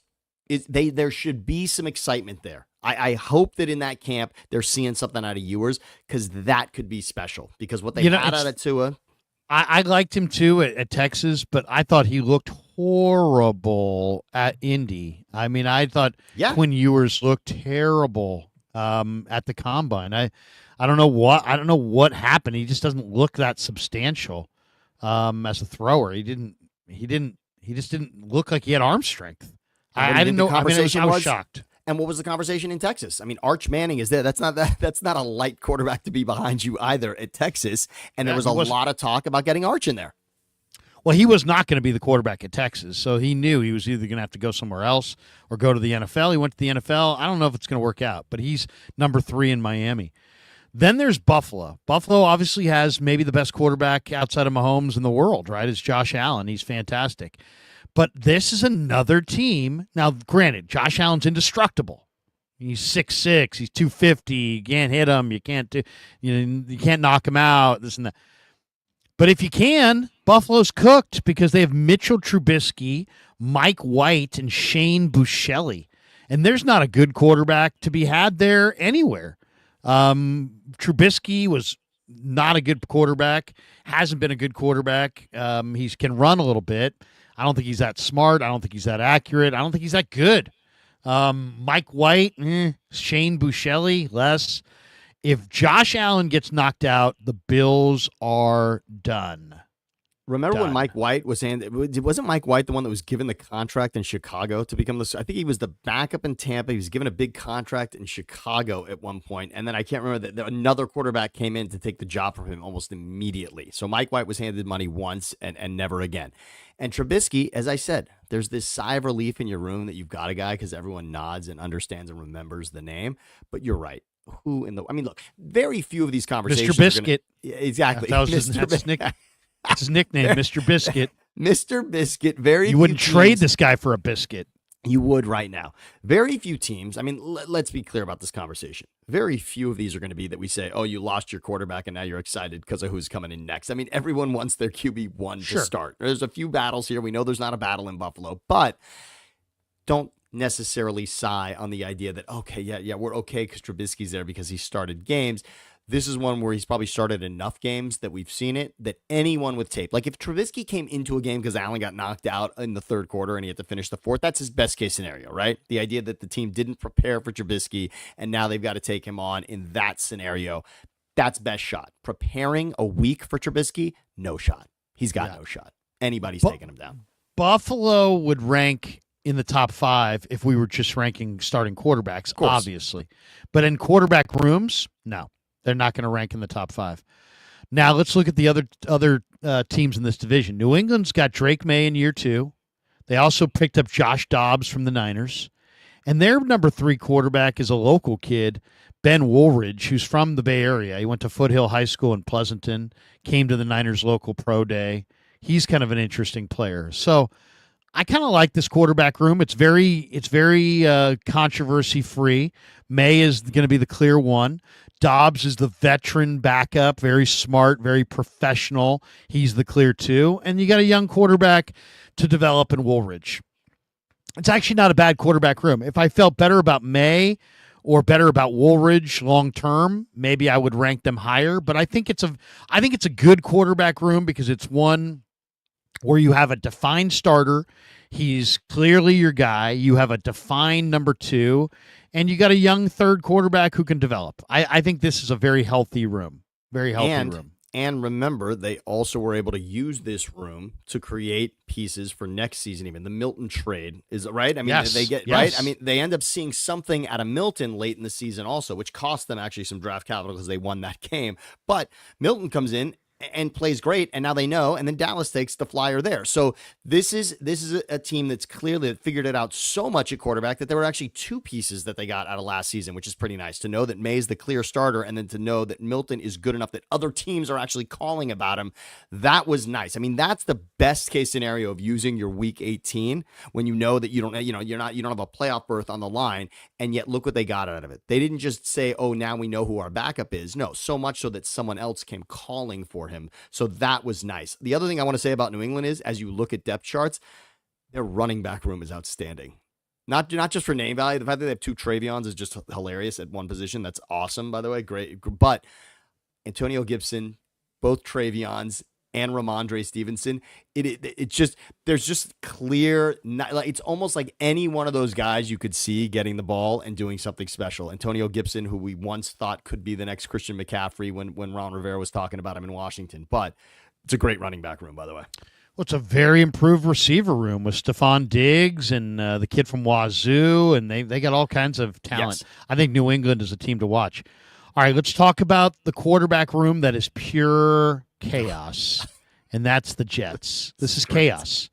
there should be some excitement there. I hope that in that camp they're seeing something out of Ewers because that could be special. Because what they had out of Tua. I liked him too at Texas, but I thought he looked horrible at Indy. I mean, I thought Quinn Ewers looked terrible at the combine. I don't know what happened. He just doesn't look that substantial as a thrower. He just didn't look like he had arm strength. I didn't know. I was shocked. And what was the conversation in Texas? I mean, Arch Manning is there. That's not a light quarterback to be behind you either at Texas. And there was a lot of talk about getting Arch in there. Well, he was not going to be the quarterback at Texas, so he knew he was either going to have to go somewhere else or go to the NFL. He went to the NFL. I don't know if it's going to work out, but he's number 3 in Miami. Then there's Buffalo. Buffalo obviously has maybe the best quarterback outside of Mahomes in the world, right? It's Josh Allen. He's fantastic. But this is another team. Now, granted, Josh Allen's indestructible. He's 6'6", he's 250. You can't hit him. You can't knock him out. This and that. But if you can, Buffalo's cooked because they have Mitchell Trubisky, Mike White, and Shane Buechele. And there's not a good quarterback to be had there anywhere. Trubisky was not a good quarterback. Hasn't been a good quarterback. He can run a little bit. I don't think he's that smart. I don't think he's that accurate. I don't think he's that good. Mike White, Shane Buechele, less. If Josh Allen gets knocked out, the Bills are done. Remember when Mike White was saying, wasn't Mike White the one that was given the contract in Chicago to become I think he was the backup in Tampa. He was given a big contract in Chicago at one point. And then I can't remember that another quarterback came in to take the job from him almost immediately. So Mike White was handed money once and never again. And Trubisky, as I said, there's this sigh of relief in your room that you've got a guy because everyone nods and understands and remembers the name. But you're right. Look, very few of these conversations. Mr. Biscuit. Exactly. That's his nickname, Mr. Biscuit. Mr. Biscuit. You wouldn't trade this guy for a biscuit. You would right now. Very few teams. I mean, let's be clear about this conversation. Very few of these are going to be that we say, oh, you lost your quarterback and now you're excited because of who's coming in next. I mean, everyone wants their QB1 to start. There's a few battles here. We know there's not a battle in Buffalo, but don't necessarily sigh on the idea that, okay, we're okay because Trubisky's there because he started games. This is one where he's probably started enough games that we've seen it, that anyone with tape, like if Trubisky came into a game because Allen got knocked out in the third quarter and he had to finish the fourth, that's his best case scenario, right? The idea that the team didn't prepare for Trubisky and now they've got to take him on in that scenario, that's best shot. Preparing a week for Trubisky, no shot. He's got no shot. Anybody's taking him down. Buffalo would rank in the top 5 if we were just ranking starting quarterbacks, obviously. But in quarterback rooms, no. They're not going to rank in the top 5. Now let's look at the other teams in this division. New England's got Drake May in year 2. They also picked up Josh Dobbs from the Niners. And their number 3 quarterback is a local kid, Ben Woolridge, who's from the Bay Area. He went to Foothill High School in Pleasanton, came to the Niners local pro day. He's kind of an interesting player. So I kind of like this quarterback room. It's very controversy free. May is going to be the clear one. Dobbs is the veteran backup, very smart, very professional. He's the clear 2. And you got a young quarterback to develop in Woolridge. It's actually not a bad quarterback room. If I felt better about May or better about Woolridge long term, maybe I would rank them higher. But I think it's a good quarterback room because it's one where you have a defined starter. He's clearly your guy. You have a defined number 2. And you got a young third quarterback who can develop. I think this is a very healthy room. Very healthy room. And remember, they also were able to use this room to create pieces for next season. Even the Milton trade is right. I mean, right. I mean, they end up seeing something out of Milton late in the season also, which cost them actually some draft capital because they won that game. But Milton comes in and plays great, and now they know, and then Dallas takes the flyer there. So this is a team that's clearly figured it out so much at quarterback that there were actually two pieces that they got out of last season, which is pretty nice to know that May's the clear starter, and then to know that Milton is good enough that other teams are actually calling about him. That was nice. I mean, that's the best case scenario of using your week 18 when you know that you don't have a playoff berth on the line, and yet look what they got out of it. They didn't just say, oh, now we know who our backup is. No, so much so that someone else came calling for him. So that was nice. The other thing I want to say about New England is, as you look at depth charts, their running back room is outstanding. Not just for name value. The fact that they have two Travions is just hilarious at one position. That's awesome, by the way. Great. But Antonio Gibson, both Travions, and Ramondre Stevenson, it's just, there's just clear, it's almost like any one of those guys you could see getting the ball and doing something special. Antonio Gibson, who we once thought could be the next Christian McCaffrey when Ron Rivera was talking about him in Washington. But it's a great running back room, by the way. Well, it's a very improved receiver room with Stephon Diggs and the kid from Wazoo, and they got all kinds of talent. Yes. I think New England is a team to watch. All right, let's talk about the quarterback room that is pure chaos, and that's the Jets. This is chaos.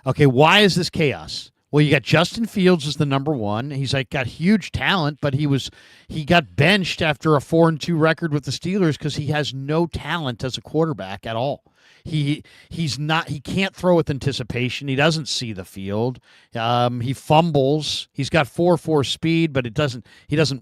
Okay, why is this chaos? Well, you got Justin Fields as the number one. He's got huge talent, but he got benched after a 4-2 record with the Steelers because he has no talent as a quarterback at all. He can't throw with anticipation. He doesn't see the field. He fumbles. He's got 4.4 speed, but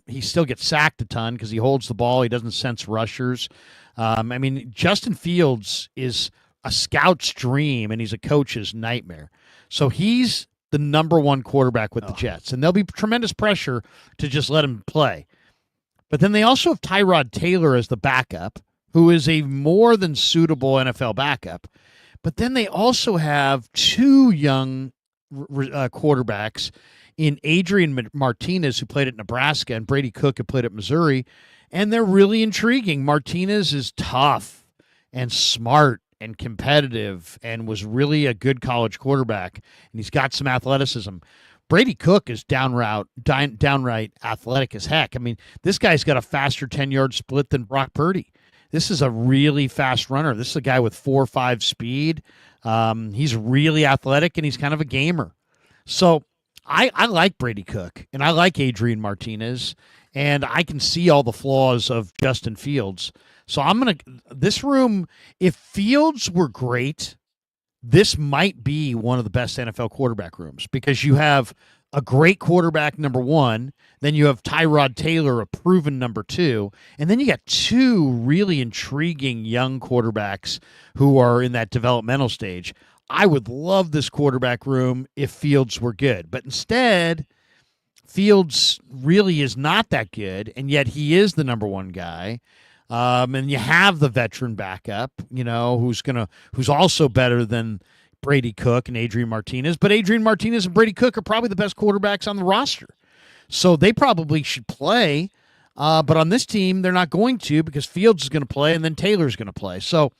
he still gets sacked a ton because he holds the ball. He doesn't sense rushers. Justin Fields is a scout's dream, and he's a coach's nightmare. So he's the number one quarterback with the Jets, and there'll be tremendous pressure to just let him play. But then they also have Tyrod Taylor as the backup, who is a more than suitable NFL backup. But then they also have two young quarterbacks in Adrian Martinez, who played at Nebraska, and Brady Cook, who played at Missouri, and they're really intriguing. Martinez is tough and smart and competitive and was really a good college quarterback, and he's got some athleticism. Brady Cook is downright athletic as heck. I mean, this guy's got a faster 10-yard split than Brock Purdy. This is a really fast runner. This is a guy with 4.5 speed. He's really athletic, and he's kind of a gamer. So I like Brady Cook, and I like Adrian Martinez, and I can see all the flaws of Justin Fields. So this room, if Fields were great, this might be one of the best NFL quarterback rooms because you have a great quarterback, number one, then you have Tyrod Taylor, a proven number two, and then you got two really intriguing young quarterbacks who are in that developmental stage. I would love this quarterback room if Fields were good, but instead, Fields really is not that good, and yet he is the number one guy. And you have the veteran backup, who's also better than Brady Cook and Adrian Martinez. But Adrian Martinez and Brady Cook are probably the best quarterbacks on the roster. So they probably should play. But on this team, they're not going to because Fields is going to play and then Taylor's going to play. So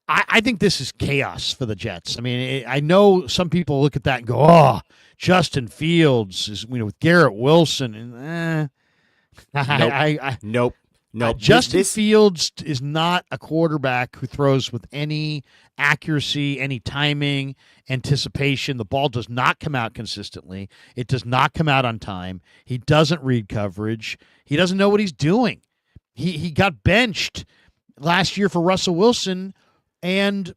I think this is chaos for the Jets. I mean, I know some people look at that and go, oh, Justin Fields is, with Garrett Wilson. And Nope. No, Justin Fields is not a quarterback who throws with any accuracy, any timing, anticipation. The ball does not come out consistently. It does not come out on time. He doesn't read coverage. He doesn't know what he's doing. He got benched last year for Russell Wilson, and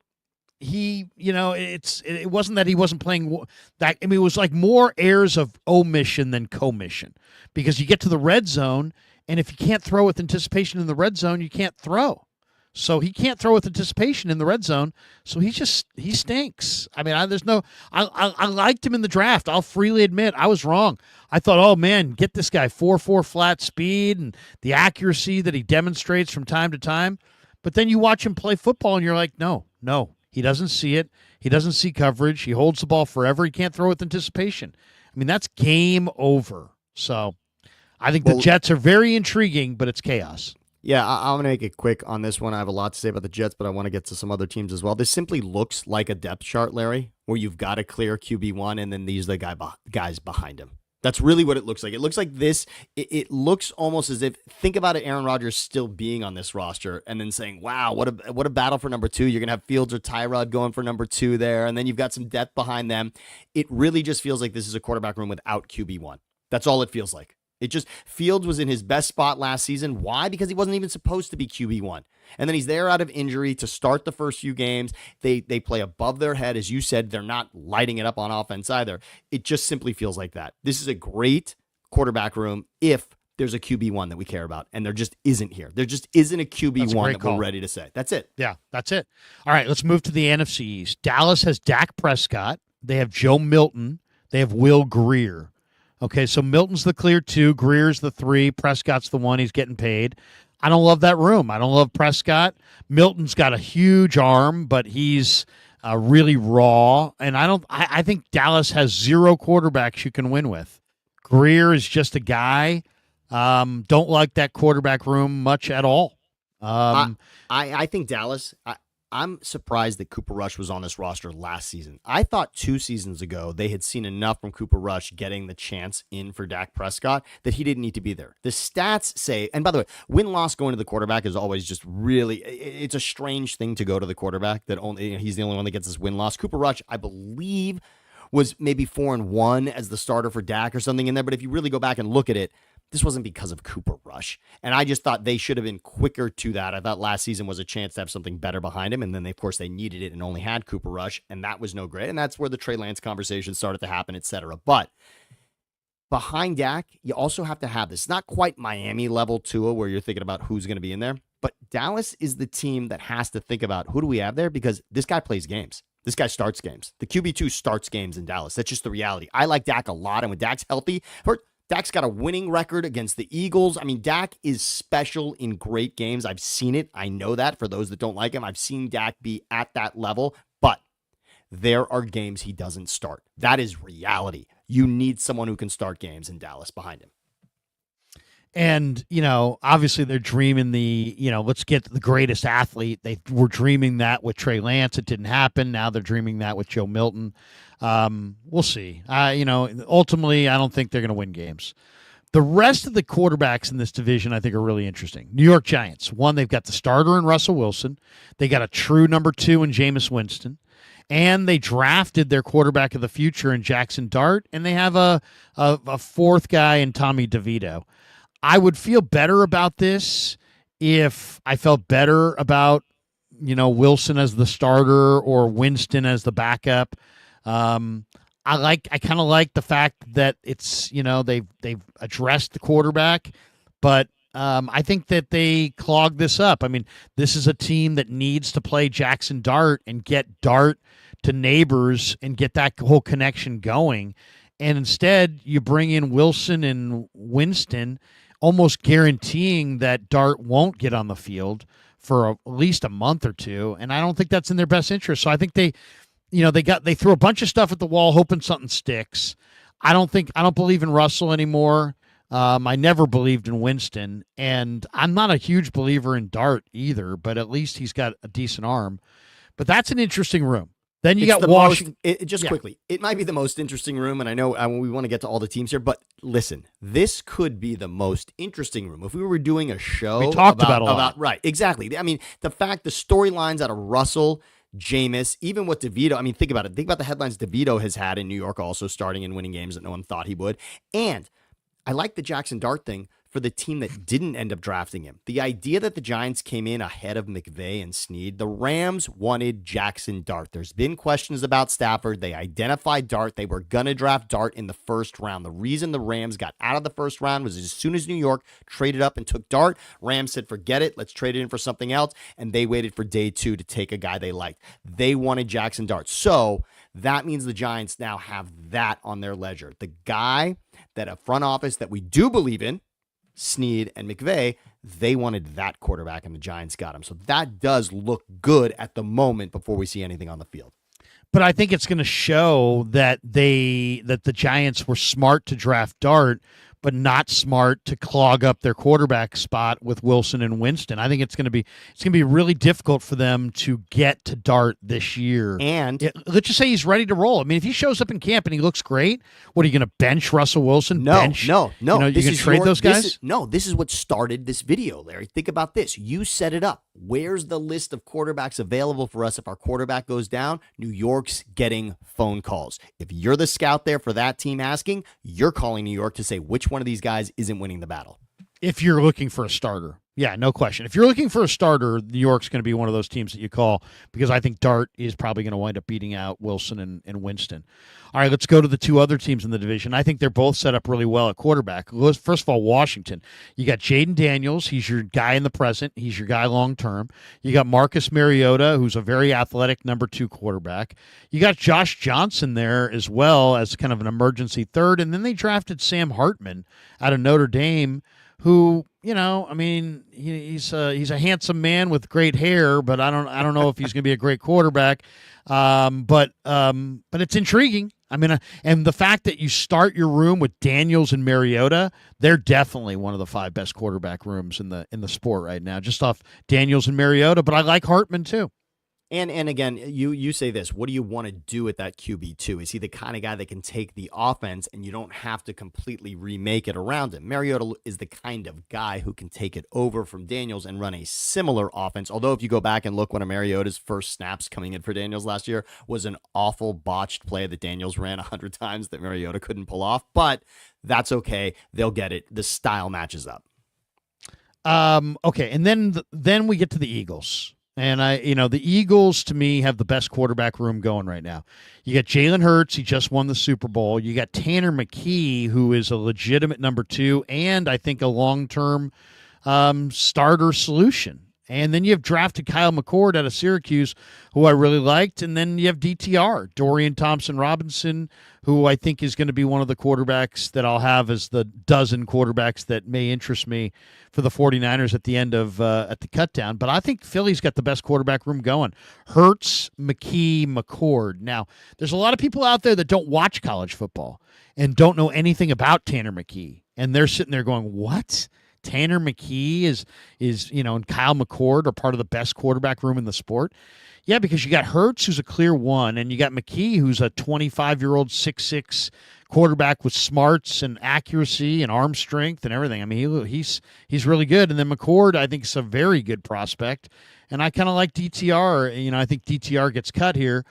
it wasn't that he wasn't playing that. I mean, it was like more airs of omission than commission because you get to the red zone. And if you can't throw with anticipation in the red zone, you can't throw. So he can't throw with anticipation in the red zone. So he stinks. I mean, I liked him in the draft. I'll freely admit I was wrong. I thought, oh man, get this guy 4.4 flat speed and the accuracy that he demonstrates from time to time. But then you watch him play football and you're like, no, he doesn't see it. He doesn't see coverage. He holds the ball forever. He can't throw with anticipation. I mean, that's game over. So I think the Jets are very intriguing, but it's chaos. Yeah, I'm going to make it quick on this one. I have a lot to say about the Jets, but I want to get to some other teams as well. This simply looks like a depth chart, Larry, where you've got a clear QB1, and then these are the guys behind him. That's really what it looks like. It looks like this. It looks almost as if, think about it, Aaron Rodgers still being on this roster and then saying, wow, what a battle for number 2. You're going to have Fields or Tyrod going for number 2 there, and then you've got some depth behind them. It really just feels like this is a quarterback room without QB1. That's all it feels like. It just, Fields was in his best spot last season. Why? Because he wasn't even supposed to be QB1. And then he's there out of injury to start the first few games. They play above their head. As you said, they're not lighting it up on offense either. It just simply feels like that. This is a great quarterback room if there's a QB1 that we care about. And there just isn't here. There just isn't a QB1 that we're ready to say. That's it. Yeah, that's it. All right, let's move to the NFC East. Dallas has Dak Prescott. They have Joe Milton. They have Will Greer. Okay, so Milton's the clear 2, Greer's the 3, Prescott's the 1. He's getting paid. I don't love that room. I don't love Prescott. Milton's got a huge arm, but he's really raw. And I think Dallas has 0 quarterbacks you can win with. Greer is just a guy. Don't like that quarterback room much at all. I think Dallas. I'm surprised that Cooper Rush was on this roster last season. I thought 2 seasons ago they had seen enough from Cooper Rush getting the chance in for Dak Prescott that he didn't need to be there. The stats say, and by the way, win-loss going to the quarterback is always just really, it's a strange thing to go to the quarterback that only he's the only one that gets this win-loss. Cooper Rush, I believe, was maybe 4-1 as the starter for Dak or something in there. But if you really go back and look at it, this wasn't because of Cooper Rush. And I just thought they should have been quicker to that. I thought last season was a chance to have something better behind him. And then, of course, they needed it and only had Cooper Rush. And that was no great. And that's where the Trey Lance conversation started to happen, et cetera. But behind Dak, you also have to have this. It's not quite Miami level Tua where you're thinking about who's going to be in there. But Dallas is the team that has to think about who do we have there because this guy plays games. This guy starts games. The QB2 starts games in Dallas. That's just the reality. I like Dak a lot. And when Dak's healthy, Dak's got a winning record against the Eagles. I mean, Dak is special in great games. I've seen it. I know that for those that don't like him. I've seen Dak be at that level, but there are games he doesn't start. That is reality. You need someone who can start games in Dallas behind him. And, obviously they're dreaming let's get the greatest athlete. They were dreaming that with Trey Lance. It didn't happen. Now they're dreaming that with Joe Milton. We'll see. Ultimately, I don't think they're going to win games. The rest of the quarterbacks in this division, I think, are really interesting. New York Giants. One, they've got the starter in Russell Wilson. They got a true number 2 in Jameis Winston. And they drafted their quarterback of the future in Jackson Dart. And they have a 4th guy in Tommy DeVito. I would feel better about this if I felt better about, Wilson as the starter or Winston as the backup. I kind of like the fact that it's, they've addressed the quarterback, but I think that they clogged this up. I mean, this is a team that needs to play Jackson Dart and get Dart to Neighbors and get that whole connection going. And instead, you bring in Wilson and Winston, almost guaranteeing that Dart won't get on the field for at least a month or 2. And I don't think that's in their best interest. So I think they threw a bunch of stuff at the wall, hoping something sticks. I don't believe in Russell anymore. I never believed in Winston, and I'm not a huge believer in Dart either, but at least he's got a decent arm. But that's an interesting room. Then you got Washington. Quickly, it might be the most interesting room, and I know we want to get to all the teams here, but listen, this could be the most interesting room. If we were doing a show we talked about a lot. Right, exactly. I mean, the storylines out of Russell, Jameis, even what DeVito, I mean, think about it. Think about the headlines DeVito has had in New York also starting and winning games that no one thought he would. And I like the Jackson Dart thing for the team that didn't end up drafting him. The idea that the Giants came in ahead of McVay and Snead, the Rams wanted Jackson Dart. There's been questions about Stafford. They identified Dart. They were going to draft Dart in the first round. The reason the Rams got out of the first round was as soon as New York traded up and took Dart, Rams said, forget it. Let's trade it in for something else. And they waited for day 2 to take a guy they liked. They wanted Jackson Dart. So that means the Giants now have that on their ledger. The guy that a front office that we do believe in, Snead and McVay, they wanted that quarterback and the Giants got him. So that does look good at the moment before we see anything on the field. But I think it's going to show that the Giants were smart to draft Dart, but not smart to clog up their quarterback spot with Wilson and Winston. I think it's going to be really difficult for them to get to Dart this year. And let's just say he's ready to roll. I mean, if he shows up in camp and he looks great, what are you going to bench Russell Wilson? No. You going to trade those guys? This is what started this video, Larry. Think about this. You set it up. Where's the list of quarterbacks available for us if our quarterback goes down? New York's getting phone calls. If you're the scout there for that team asking, you're calling New York to say which one of these guys isn't winning the battle. If you're looking for a starter. Yeah, no question. If you're looking for a starter, New York's going to be one of those teams that you call because I think Dart is probably going to wind up beating out Wilson and Winston. All right, let's go to the two other teams in the division. I think they're both set up really well at quarterback. First of all, Washington. You got Jaden Daniels. He's your guy in the present. He's your guy long term. You got Marcus Mariota, who's a very athletic number 2 quarterback. You got Josh Johnson there as well as kind of an emergency third. And then they drafted Sam Hartman out of Notre Dame, who, I mean, he's a handsome man with great hair, but I don't know if he's going to be a great quarterback. But it's intriguing. I mean, and the fact that you start your room with Daniels and Mariota, they're definitely one of the 5 best quarterback rooms in the sport right now, just off Daniels and Mariota. But I like Hartman too. And again, you say this, what do you want to do with that QB2? Is he the kind of guy that can take the offense and you don't have to completely remake it around him? Mariota is the kind of guy who can take it over from Daniels and run a similar offense. Although if you go back and look, one of Mariota's first snaps coming in for Daniels last year was an awful botched play that Daniels ran 100 times that Mariota couldn't pull off. But that's okay. They'll get it. The style matches up. Okay, and then we get to the Eagles. And the Eagles to me have the best quarterback room going right now. You got Jalen Hurts, he just won the Super Bowl. You got Tanner McKee, who is a legitimate number 2, and I think a long-term starter solution. And then you have drafted Kyle McCord out of Syracuse, who I really liked. And then you have DTR, Dorian Thompson-Robinson, who I think is going to be one of the quarterbacks that I'll have as the dozen quarterbacks that may interest me for the 49ers at the end of at the cutdown. But I think Philly's got the best quarterback room going. Hurts, McKee, McCord. Now, there's a lot of people out there that don't watch college football and don't know anything about Tanner McKee. And they're sitting there going, what? Tanner McKee is and Kyle McCord are part of the best quarterback room in the sport. Yeah, because you got Hurts, who's a clear 1, and you got McKee, who's a 25-year-old 6'6" quarterback with smarts and accuracy and arm strength and everything. I mean, he's really good. And then McCord, I think, is a very good prospect. And I kind of like DTR. I think DTR gets cut here,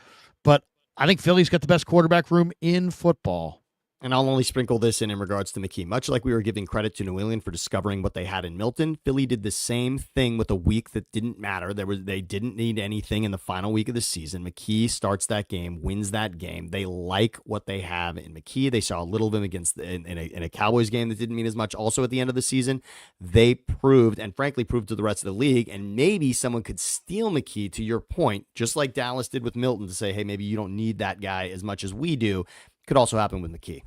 but I think Philly's got the best quarterback room in football. And I'll only sprinkle this in regards to McKee. Much like we were giving credit to New England for discovering what they had in Milton, Philly did the same thing with a week that didn't matter. They didn't need anything in the final week of the season. McKee starts that game, wins that game. They like what they have in McKee. They saw a little bit against in a Cowboys game that didn't mean as much. Also at the end of the season, they proved to the rest of the league, and maybe someone could steal McKee, to your point, just like Dallas did with Milton, to say, hey, maybe you don't need that guy as much as we do. Could also happen with McKee.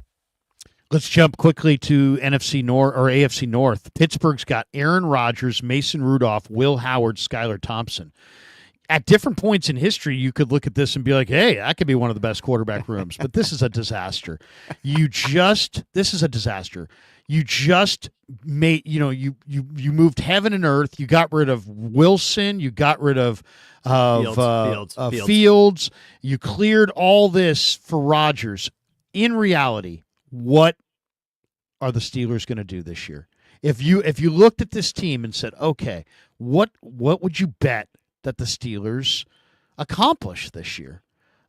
Let's jump quickly to NFC North or AFC North. Pittsburgh's got Aaron Rodgers, Mason Rudolph, Will Howard, Skylar Thompson. At different points in history, you could look at this and be like, hey, that could be one of the best quarterback rooms. But this is a disaster. This is a disaster. You just made, you moved heaven and earth. You got rid of Wilson. You got rid of Fields. You cleared all this for Rodgers. In reality, what are the Steelers going to do this year? If you looked at this team and said, okay, what would you bet that the Steelers accomplish this year?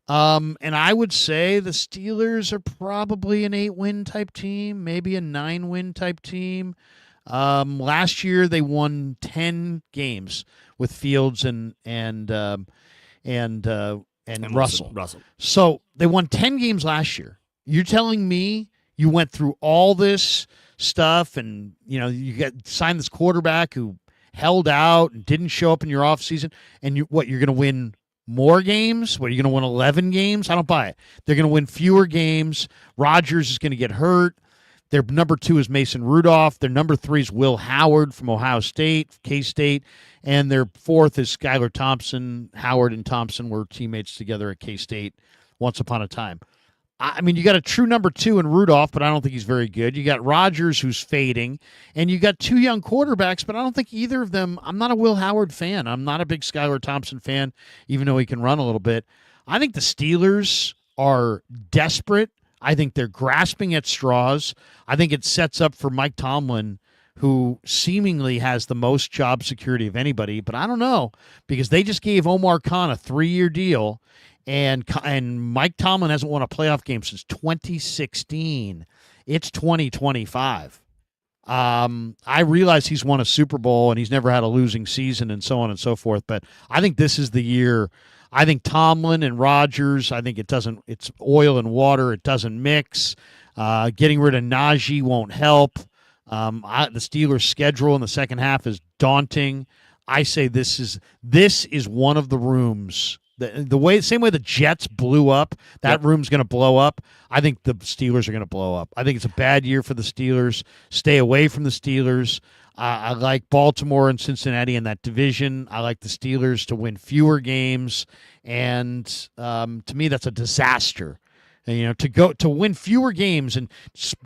And I would say the Steelers are probably an 8-win type team, maybe a 9-win type team. Last year they won 10 games with Fields and Russell. So they won 10 games last year. You're telling me you went through all this stuff and, you signed this quarterback who held out and didn't show up in your offseason, and you're going to win more games? What, are you going to win 11 games? I don't buy it. They're going to win fewer games. Rodgers is going to get hurt. Their number 2 is Mason Rudolph. Their number 3 is Will Howard from Ohio State, K-State. And their 4th is Skylar Thompson. Howard and Thompson were teammates together at K-State once upon a time. I mean, you got a true number 2 in Rudolph, but I don't think he's very good. You got Rodgers, who's fading, and you got 2 young quarterbacks, but I don't think either of them. I'm not a Will Howard fan. I'm not a big Skylar Thompson fan, even though he can run a little bit. I think the Steelers are desperate. I think they're grasping at straws. I think it sets up for Mike Tomlin, who seemingly has the most job security of anybody, but I don't know, because they just gave Omar Khan a 3-year deal. And Mike Tomlin hasn't won a playoff game since 2016. It's 2025. I realize he's won a Super Bowl and he's never had a losing season and so on and so forth, but I think this is the year. I think Tomlin and Rodgers, I think it's oil and water. It doesn't mix. Getting rid of Najee won't help. The Steelers' schedule in the second half is daunting. I say this is one of the rooms. Same way the Jets blew up, that room's going to blow up. I think the Steelers are going to blow up. I think it's a bad year for the Steelers. Stay away from the Steelers. I like Baltimore and Cincinnati in that division. I like the Steelers to win fewer games, and to me, that's a disaster. And, to win fewer games and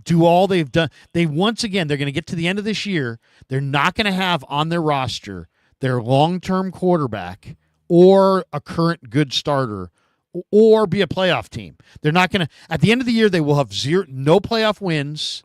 do all they've done. They're going to get to the end of this year. They're not going to have on their roster their long-term quarterback or a current good starter, or be a playoff team. They're not going to. At the end of the year, they will have no playoff wins,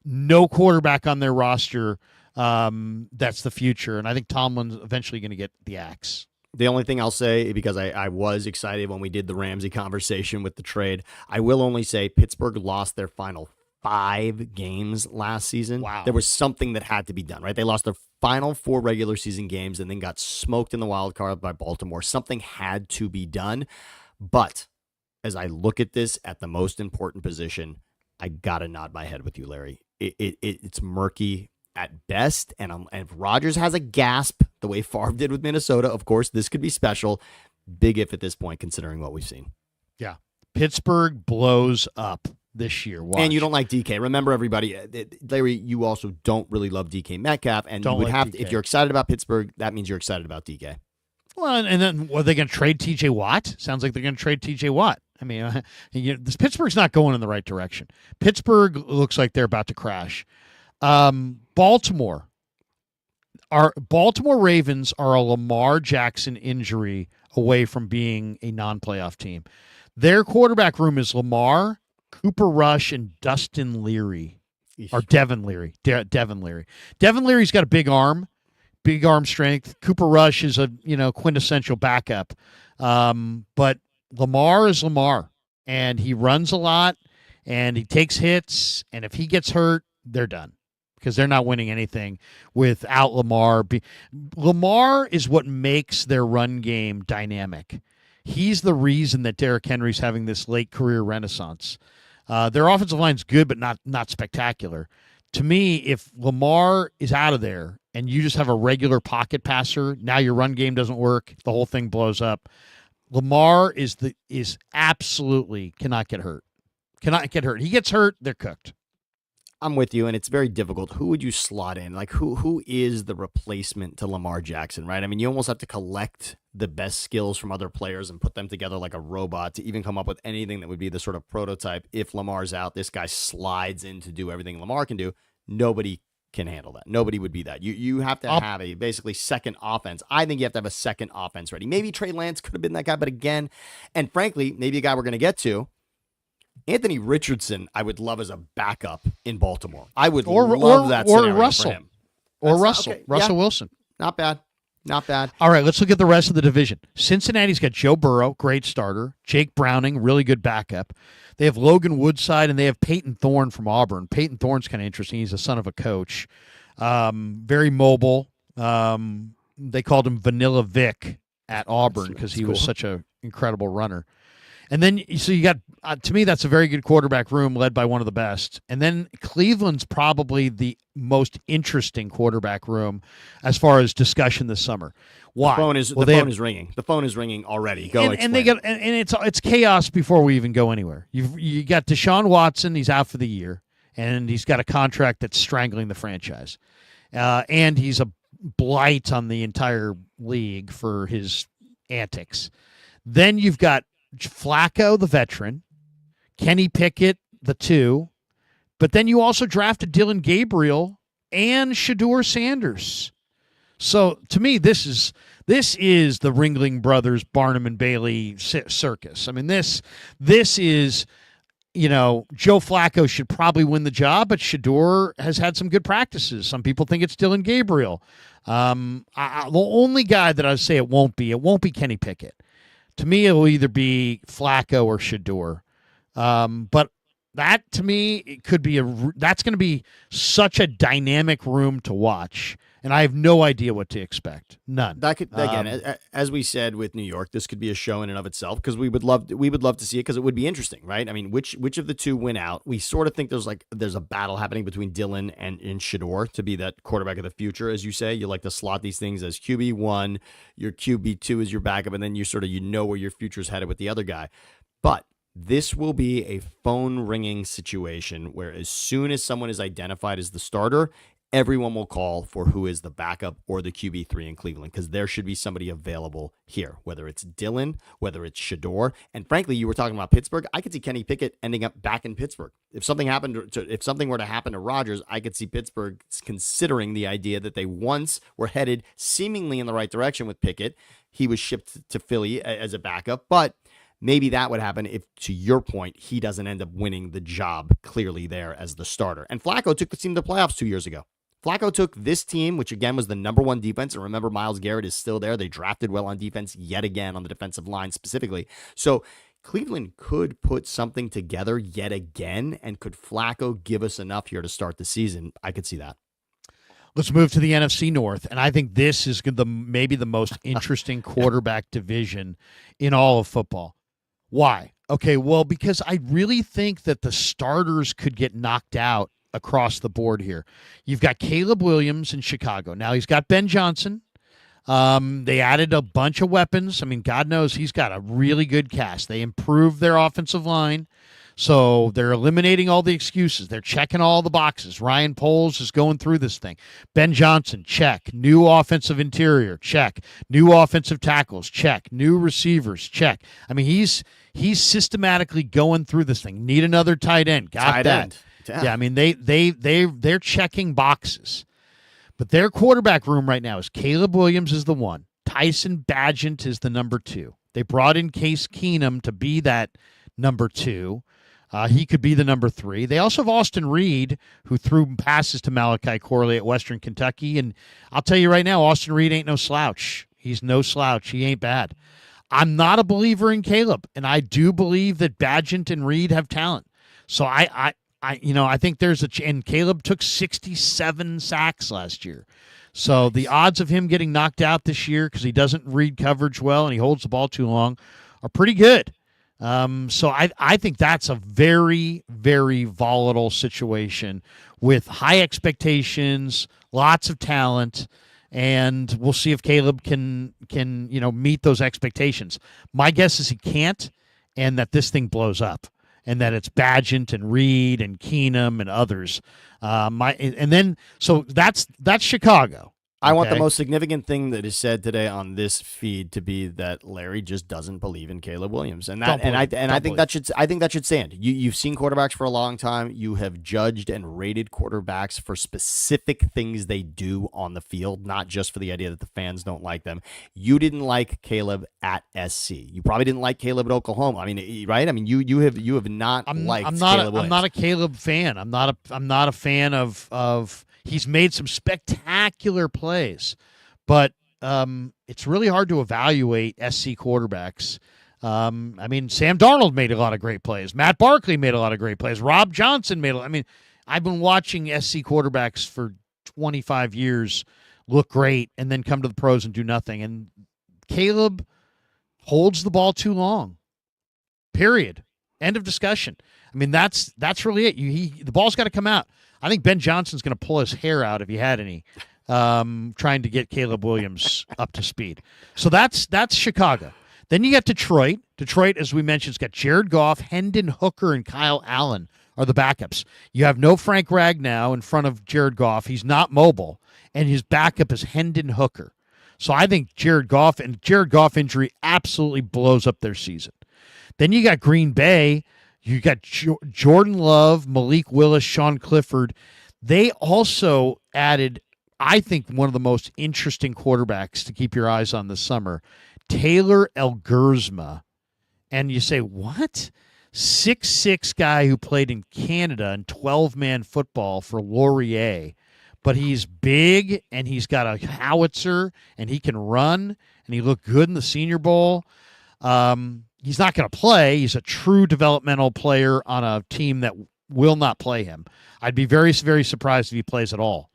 no quarterback on their roster. That's the future, and I think Tomlin's eventually going to get the axe. The only thing I'll say, because I was excited when we did the Ramsey conversation with the trade, I will only say Pittsburgh lost their final 5 games last season. Wow. There was something that had to be done, right? They lost their final 4 regular season games and then got smoked in the wild card by Baltimore. Something had to be done. But as I look at this at the most important position, I got to nod my head with you, Larry. It's murky at best. And if Rodgers has a gasp, the way Favre did with Minnesota, of course, this could be special. Big if at this point, considering what we've seen. Yeah. Pittsburgh blows up this year. Watch. And you don't like DK. Remember, everybody, Larry, you also don't really love DK Metcalf. And you would have to, if you're excited about Pittsburgh, that means you're excited about DK. Well, and then are they going to trade TJ Watt? Sounds like they're going to trade TJ Watt. I mean, this Pittsburgh's not going in the right direction. Pittsburgh looks like they're about to crash. Baltimore Ravens are a Lamar Jackson injury away from being a non-playoff team. Their quarterback room is Lamar, Cooper Rush, and Dustin Leary. Or Devin Leary. Devin Leary. Devin Leary's got a big arm strength. Cooper Rush is a quintessential backup. But Lamar is Lamar, and he runs a lot, and he takes hits, and if he gets hurt, they're done, because they're not winning anything without Lamar. Lamar is what makes their run game dynamic. He's the reason that Derrick Henry's having this late career renaissance. Their offensive line's good, but not spectacular. To me, if Lamar is out of there and you just have a regular pocket passer, now your run game doesn't work, the whole thing blows up. Lamar is absolutely cannot get hurt. Cannot get hurt. He gets hurt, they're cooked. I'm with you, and it's very difficult. Who would you slot in? Like, who is the replacement to Lamar Jackson, right? I mean, you almost have to collect the best skills from other players and put them together like a robot to even come up with anything that would be the sort of prototype. If Lamar's out, this guy slides in to do everything Lamar can do. Nobody can handle that. Nobody would be that. You have to have a basically second offense. I think you have to have a second offense ready. Maybe Trey Lance could have been that guy, but again, and frankly, maybe a guy we're going to get to, Anthony Richardson, I would love as a backup in Baltimore. I would love that scenario Russell. for him. Or Russell. Okay. Russell Yeah. Wilson. Not bad. Not bad. All right, let's look at the rest of the division. Cincinnati's got Joe Burrow, great starter. Jake Browning, really good backup. They have Logan Woodside, and they have Peyton Thorne from Auburn. Peyton Thorne's kind of interesting. He's a son of a coach. Very mobile. They called him Vanilla Vic at Auburn because he was such an incredible runner. And then, so you got, to me, that's a very good quarterback room led by one of the best. And then Cleveland's probably the most interesting quarterback room as far as discussion this summer. Why? The phone is ringing. The phone is ringing already. And it's chaos before we even go anywhere. You got Deshaun Watson. He's out for the year, and he's got a contract that's strangling the franchise. And he's a blight on the entire league for his antics. Then you've got Flacco, the veteran, Kenny Pickett, the 2. But then you also drafted Dylan Gabriel and Shedeur Sanders. So to me, this is the Ringling Brothers, Barnum and Bailey circus. I mean, this is, Joe Flacco should probably win the job, but Shedeur has had some good practices. Some people think it's Dylan Gabriel. The only guy that I say it won't be Kenny Pickett. To me, it will either be Flacco or Shedeur. But that, to me, it could be that's going to be such a dynamic room to watch. And I have no idea what to expect. None. That could, again, as we said with New York, this could be a show in and of itself because we would love to see it because it would be interesting, right? I mean, which of the two win out? We sort of think there's a battle happening between Dylan and Shedeur to be that quarterback of the future, as you say. You like to slot these things as QB1, your QB2 is your backup, and then you sort of where your future is headed with the other guy. But this will be a phone ringing situation where as soon as someone is identified as the starter, everyone will call for who is the backup or the QB3 in Cleveland because there should be somebody available here, whether it's Dylan, whether it's Shedeur. And frankly, you were talking about Pittsburgh. I could see Kenny Pickett ending up back in Pittsburgh. If something were to happen to Rodgers, I could see Pittsburgh considering the idea that they once were headed seemingly in the right direction with Pickett. He was shipped to Philly as a backup, but maybe that would happen if, to your point, he doesn't end up winning the job clearly there as the starter. And Flacco took the team to the playoffs 2 years ago. Flacco took this team, which again was the number 1 defense. And remember, Myles Garrett is still there. They drafted well on defense yet again on the defensive line specifically. So Cleveland could put something together yet again. And could Flacco give us enough here to start the season? I could see that. Let's move to the NFC North. And I think this is maybe the most interesting quarterback division in all of football. Why? Okay, well, because I really think that the starters could get knocked out across the board here. You've got Caleb Williams in Chicago. Now he's got Ben Johnson. They added a bunch of weapons. I mean, God knows he's got a really good cast. They improved their offensive line. So they're eliminating all the excuses. They're checking all the boxes. Ryan Poles is going through this thing. Ben Johnson, check. New offensive interior, check. New offensive tackles, check. New receivers, check. I mean, he's systematically going through this thing. Need another tight end. Got tight that. End. Yeah, I mean, they're checking boxes. But their quarterback room right now is Caleb Williams is the 1. Tyson Bagent is the number 2. They brought in Case Keenum to be that number 2. He could be the number 3. They also have Austin Reed, who threw passes to Malachi Corley at Western Kentucky. And I'll tell you right now, Austin Reed ain't no slouch. He's no slouch. He ain't bad. I'm not a believer in Caleb, and I do believe that Bagent and Reed have talent. So I think there's and Caleb took 67 sacks last year. So the odds of him getting knocked out this year because he doesn't read coverage well and he holds the ball too long are pretty good. So I think that's a very, very volatile situation with high expectations, lots of talent, and we'll see if Caleb can meet those expectations. My guess is he can't, and that this thing blows up. And that it's Bagent and Reed and Keenum and others. So that's Chicago. I want the most significant thing that is said today on this feed to be that Larry just doesn't believe in Caleb Williams, and I think that should stand. You've seen quarterbacks for a long time. You have judged and rated quarterbacks for specific things they do on the field, not just for the idea that the fans don't like them. You didn't like Caleb at SC. You probably didn't like Caleb at Oklahoma. I mean, right? I mean, you have not liked Caleb Williams. I'm not a Caleb fan. I'm not a fan of. He's made some spectacular plays, but it's really hard to evaluate SC quarterbacks. I mean, Sam Darnold made a lot of great plays. Matt Barkley made a lot of great plays. Rob Johnson I've been watching SC quarterbacks for 25 years look great and then come to the pros and do nothing. And Caleb holds the ball too long. Period. End of discussion. I mean, that's really it. The ball's got to come out. I think Ben Johnson's going to pull his hair out if he had any, trying to get Caleb Williams up to speed. So that's Chicago. Then you got Detroit. Detroit, as we mentioned, has got Jared Goff, Hendon Hooker, and Kyle Allen are the backups. You have no Frank Ragnow in front of Jared Goff. He's not mobile, and his backup is Hendon Hooker. So I think Jared Goff injury absolutely blows up their season. Then you got Green Bay. You got Jordan Love, Malik Willis, Sean Clifford. They also added, I think, one of the most interesting quarterbacks to keep your eyes on this summer, Taylor Elgersma. And you say, what? 6'6" guy who played in Canada in 12-man football for Laurier. But he's big, and he's got a howitzer, and he can run, and he looked good in the Senior Bowl. He's not going to play. He's a true developmental player on a team that will not play him. I'd be very, very surprised if he plays at all.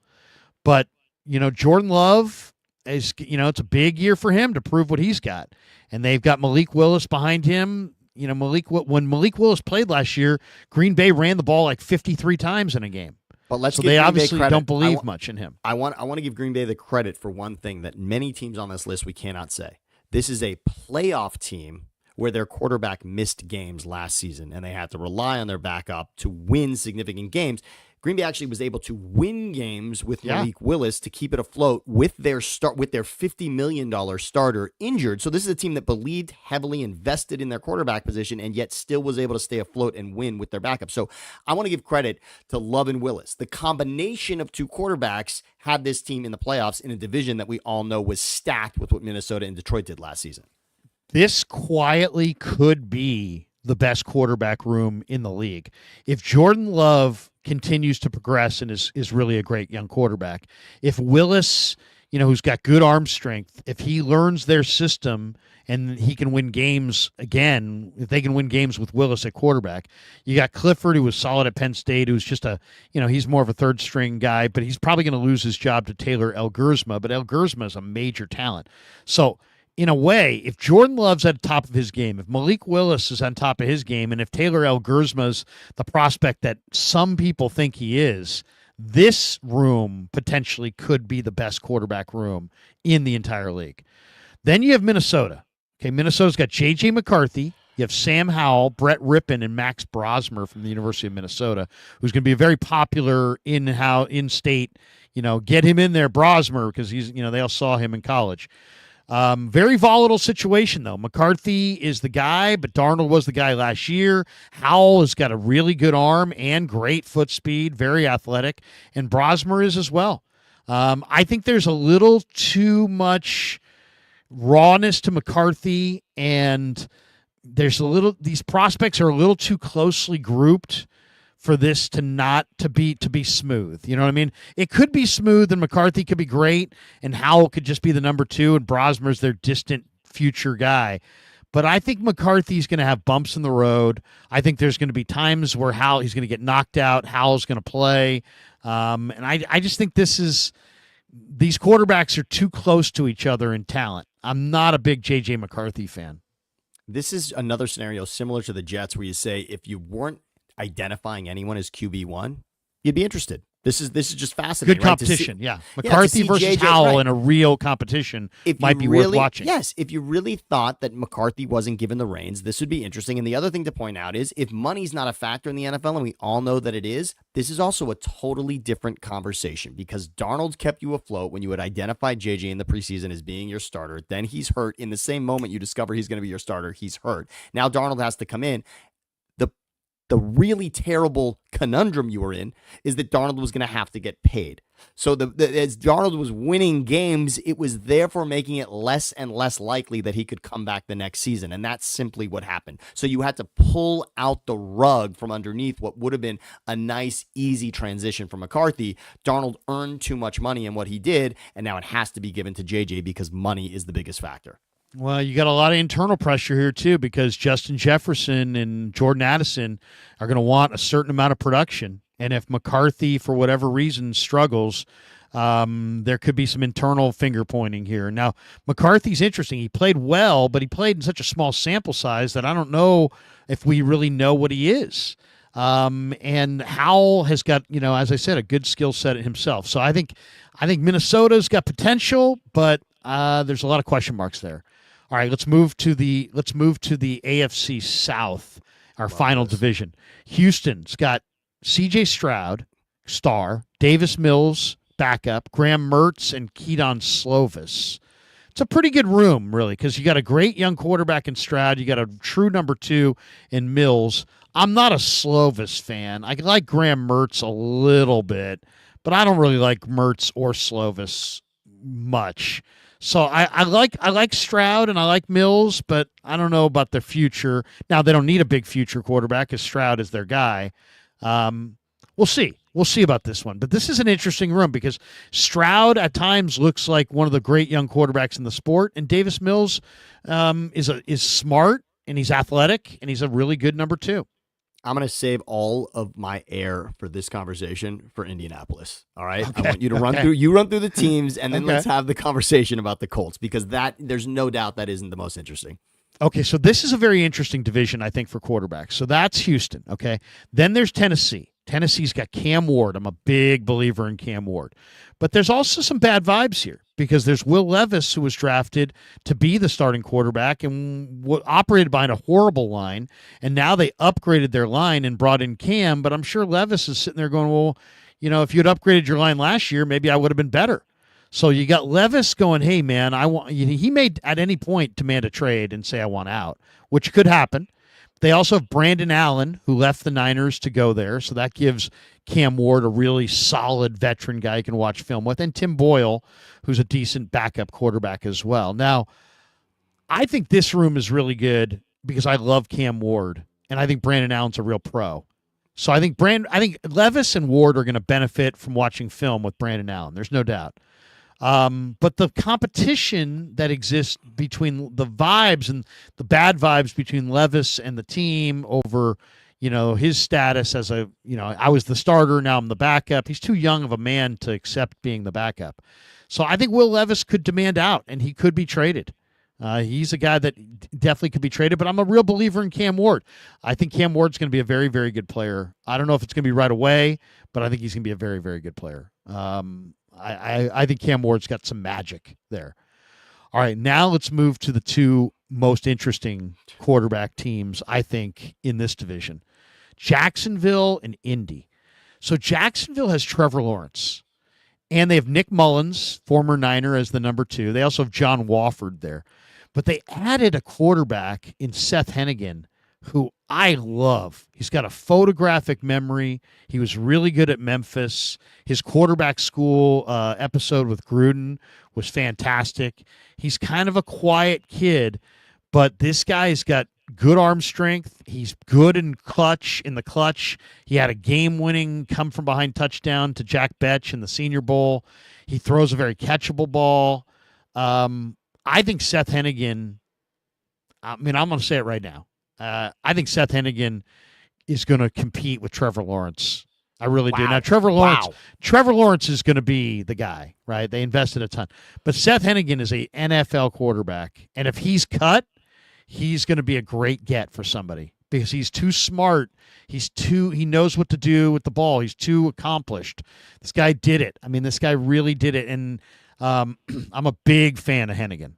But, Jordan Love is, it's a big year for him to prove what he's got. And they've got Malik Willis behind him. When Malik Willis played last year, Green Bay ran the ball like 53 times in a game. But let's so give they Green obviously Bay credit. don't believe much in him. I want to give Green Bay the credit for one thing that many teams on this list we cannot say. This is a playoff team where their quarterback missed games last season and they had to rely on their backup to win significant games. Green Bay actually was able to win games with Malik Willis to keep it afloat with their $50 million starter injured. So this is a team that believed heavily, invested in their quarterback position, and yet still was able to stay afloat and win with their backup. So I want to give credit to Love and Willis. The combination of two quarterbacks had this team in the playoffs in a division that we all know was stacked with what Minnesota and Detroit did last season. This quietly could be the best quarterback room in the league. If Jordan Love continues to progress and is really a great young quarterback, if Willis, who's got good arm strength, if he learns their system and he can win games again, if they can win games with Willis at quarterback, you got Clifford, who was solid at Penn State, who's just he's more of a third string guy, but he's probably going to lose his job to Taylor Elgersma, but Elgersma is a major talent. So, in a way, if Jordan Love's at the top of his game, if Malik Willis is on top of his game, and if Taylor Elgersma's the prospect that some people think he is, this room potentially could be the best quarterback room in the entire league. Then you have Minnesota. Okay, Minnesota's got J.J. McCarthy. You have Sam Howell, Brett Rippon, and Max Brosmer from the University of Minnesota, who's going to be very popular in-state. Get him in there, Brosmer, because he's they all saw him in college. Very volatile situation, though. McCarthy is the guy, but Darnold was the guy last year. Howell has got a really good arm and great foot speed, very athletic, and Brosmer is as well. I think there's a little too much rawness to McCarthy, and these prospects are a little too closely grouped for this to be smooth. You know what I mean? It could be smooth, and McCarthy could be great, and Howell could just be the number two, and Brosmer's their distant future guy. But I think McCarthy's going to have bumps in the road. I think there's going to be times where he's going to get knocked out. Howell's going to play. And I just think these quarterbacks are too close to each other in talent. I'm not a big J.J. McCarthy fan. This is another scenario similar to the Jets where you say if you weren't identifying anyone as QB1, you'd be interested. This is just fascinating. Good competition, yeah. McCarthy versus Howell in a real competition might be worth watching. Yes, if you really thought that McCarthy wasn't given the reins, this would be interesting. And the other thing to point out is if money's not a factor in the NFL, and we all know that it is, this is also a totally different conversation because Darnold kept you afloat when you had identified JJ in the preseason as being your starter. Then he's hurt. In the same moment you discover he's going to be your starter, he's hurt. Now Darnold has to come in. The really terrible conundrum you were in is that Darnold was going to have to get paid. So as Darnold was winning games, it was therefore making it less and less likely that he could come back the next season. And that's simply what happened. So you had to pull out the rug from underneath what would have been a nice, easy transition for McCarthy. Darnold earned too much money in what he did, and now it has to be given to JJ because money is the biggest factor. Well, you got a lot of internal pressure here, too, because Justin Jefferson and Jordan Addison are going to want a certain amount of production. And if McCarthy, for whatever reason, struggles, there could be some internal finger pointing here. Now, McCarthy's interesting. He played well, but he played in such a small sample size that I don't know if we really know what he is. And Howell has got, as I said, a good skill set himself. So I think Minnesota's got potential, but there's a lot of question marks there. All right, let's move to the AFC South, our final division. Houston's got C.J. Stroud, star, Davis Mills, backup, Graham Mertz, and Keaton Slovis. It's a pretty good room, really, because you got a great young quarterback in Stroud. You got a true number two in Mills. I'm not a Slovis fan. I like Graham Mertz a little bit, but I don't really like Mertz or Slovis much. So I like Stroud and I like Mills, but I don't know about their future. Now they don't need a big future quarterback because Stroud is their guy. We'll see. We'll see about this one. But this is an interesting room because Stroud at times looks like one of the great young quarterbacks in the sport, and Davis Mills is smart and he's athletic and he's a really good number 2. I'm going to save all of my air for this conversation for Indianapolis. All right. Okay. I want you to run through the teams, and then let's have the conversation about the Colts, because there's no doubt that isn't the most interesting. Okay. So this is a very interesting division, I think, for quarterbacks. So that's Houston. Okay. Then there's Tennessee. Tennessee's got Cam Ward. I'm a big believer in Cam Ward. But there's also some bad vibes here because there's Will Levis, who was drafted to be the starting quarterback and operated behind a horrible line. And now they upgraded their line and brought in Cam. But I'm sure Levis is sitting there going, well, if you'd upgraded your line last year, maybe I would have been better. So you got Levis going, hey, man, he may at any point demand a trade and say I want out, which could happen. They also have Brandon Allen, who left the Niners to go there. So that gives Cam Ward a really solid veteran guy you can watch film with. And Tim Boyle, who's a decent backup quarterback as well. Now, I think this room is really good because I love Cam Ward. And I think Brandon Allen's a real pro. So I think Levis and Ward are going to benefit from watching film with Brandon Allen. There's no doubt. But the competition that exists between the vibes and the bad vibes between Levis and the team over, his status as I was the starter, now I'm the backup. He's too young of a man to accept being the backup. So I think Will Levis could demand out and he could be traded. He's a guy that definitely could be traded, but I'm a real believer in Cam Ward. I think Cam Ward's going to be a very, very good player. I don't know if it's going to be right away, but I think he's going to be a very, very good player. I think Cam Ward's got some magic there. All right, now let's move to the 2 most interesting quarterback teams, I think, in this division. Jacksonville and Indy. So Jacksonville has Trevor Lawrence, and they have Nick Mullins, former Niner, as the number 2. They also have John Wofford there. But they added a quarterback in Seth Hennigan, who I love. He's got a photographic memory. He was really good at Memphis. His quarterback school episode with Gruden was fantastic. He's kind of a quiet kid, but this guy's got good arm strength. He's good in the clutch. He had a game-winning come-from-behind touchdown to Jack Betch in the Senior Bowl. He throws a very catchable ball. I think Seth Hennigan, I'm going to say it right now. I think Seth Hennigan is going to compete with Trevor Lawrence. I really do. Now, Trevor Lawrence is going to be the guy, right? They invested a ton. But Seth Hennigan is a NFL quarterback. And if he's cut, he's going to be a great get for somebody because he's too smart. He knows what to do with the ball. He's too accomplished. This guy did it. I mean, this guy really did it. And I'm a big fan of Hennigan.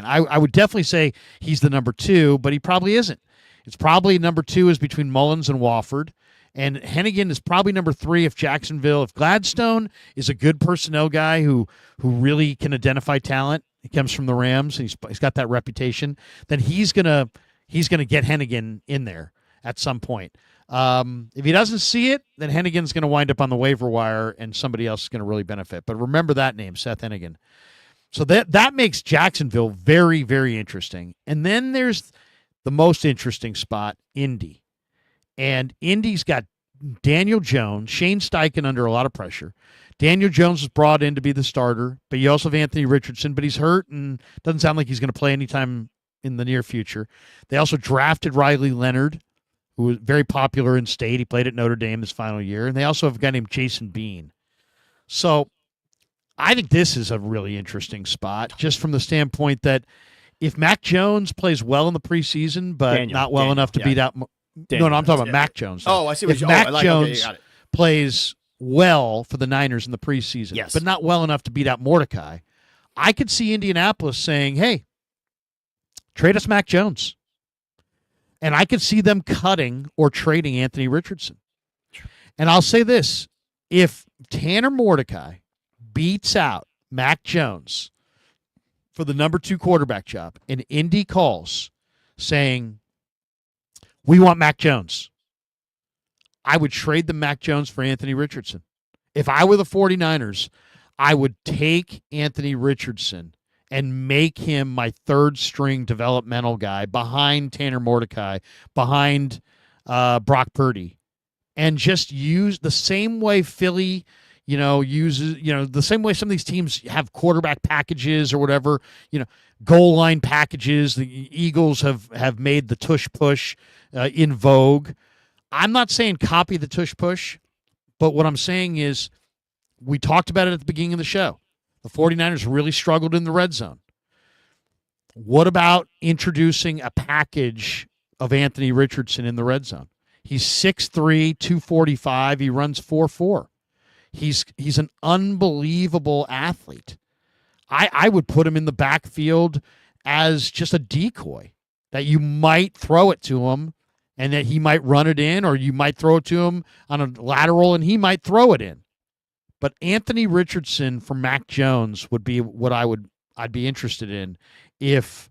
I would definitely say he's the number 2, but he probably isn't. It's probably number 2 is between Mullins and Wofford. And Hennigan is probably number 3 if Gladstone is a good personnel guy who really can identify talent. He comes from the Rams. And he's got that reputation. Then he's gonna get Hennigan in there at some point. If he doesn't see it, then Hennigan's going to wind up on the waiver wire, and somebody else is going to really benefit. But remember that name, Seth Hennigan. So that makes Jacksonville very, very interesting. And then there's the most interesting spot, Indy. And Indy's got Daniel Jones, Shane Steichen under a lot of pressure. Daniel Jones was brought in to be the starter, but you also have Anthony Richardson, but he's hurt and doesn't sound like he's going to play anytime in the near future. They also drafted Riley Leonard, who was very popular in state. He played at Notre Dame his final year. And they also have a guy named Jason Bean. So I think this is a really interesting spot, just from the standpoint that if Mac Jones plays well in the preseason, but not well enough to beat out. No, I'm talking about Mac Jones. Oh, I see what if Mac Jones plays well for the Niners in the preseason, but not well enough to beat out Mordecai, I could see Indianapolis saying, hey, trade us Mac Jones. And I could see them cutting or trading Anthony Richardson. And I'll say this. If Tanner Mordecai beats out Mac Jones for the number 2 quarterback job and Indy calls saying, We want Mac Jones. I would trade the Mac Jones for Anthony Richardson. If I were the 49ers, I would take Anthony Richardson and make him my third string developmental guy behind Tanner Mordecai, behind Brock Purdy, and just use the same way Philly, uses, the same way some of these teams have quarterback packages or whatever, goal line packages. The Eagles have made the tush push in vogue. I'm not saying copy the tush push, but what I'm saying is we talked about it at the beginning of the show. The 49ers really struggled in the red zone. What about introducing a package of Anthony Richardson in the red zone? He's 6'3", 245. He runs 4.4. He's an unbelievable athlete. I would put him in the backfield as just a decoy that you might throw it to him and that he might run it in, or you might throw it to him on a lateral and he might throw it in. But Anthony Richardson for Mac Jones would be what I'd be interested in. If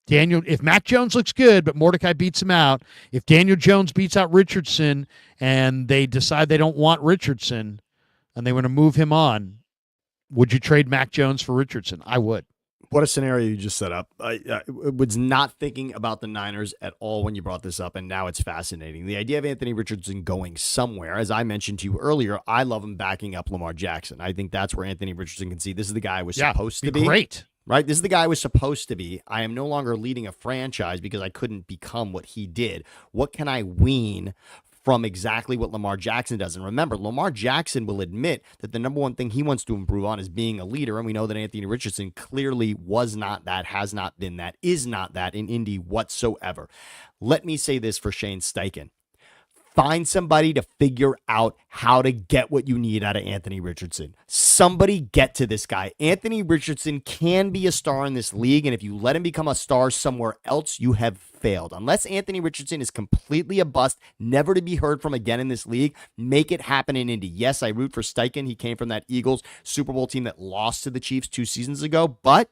Mac Jones looks good, but Mordecai beats him out, if Daniel Jones beats out Richardson and they decide they don't want Richardson and they want to move him on, would you trade Mac Jones for Richardson? I would. What a scenario you just set up. I was not thinking about the Niners at all when you brought this up, and now it's fascinating. The idea of Anthony Richardson going somewhere, as I mentioned to you earlier, I love him backing up Lamar Jackson. I think that's where Anthony Richardson can see this is the guy I was supposed to be. Great. Right? This is the guy I was supposed to be. I am no longer leading a franchise because I couldn't become what he did. What can I wean from exactly what Lamar Jackson does? And remember, Lamar Jackson will admit that the number one thing he wants to improve on is being a leader. And we know that Anthony Richardson clearly was not that, has not been that, is not that in Indy whatsoever. Let me say this for Shane Steichen. Find somebody to figure out how to get what you need out of Anthony Richardson. Somebody get to this guy. Anthony Richardson can be a star in this league, and if you let him become a star somewhere else, you have failed. Unless Anthony Richardson is completely a bust, never to be heard from again in this league, make it happen in Indy. Yes, I root for Steichen. He came from that Eagles Super Bowl team that lost to the Chiefs 2 seasons ago, but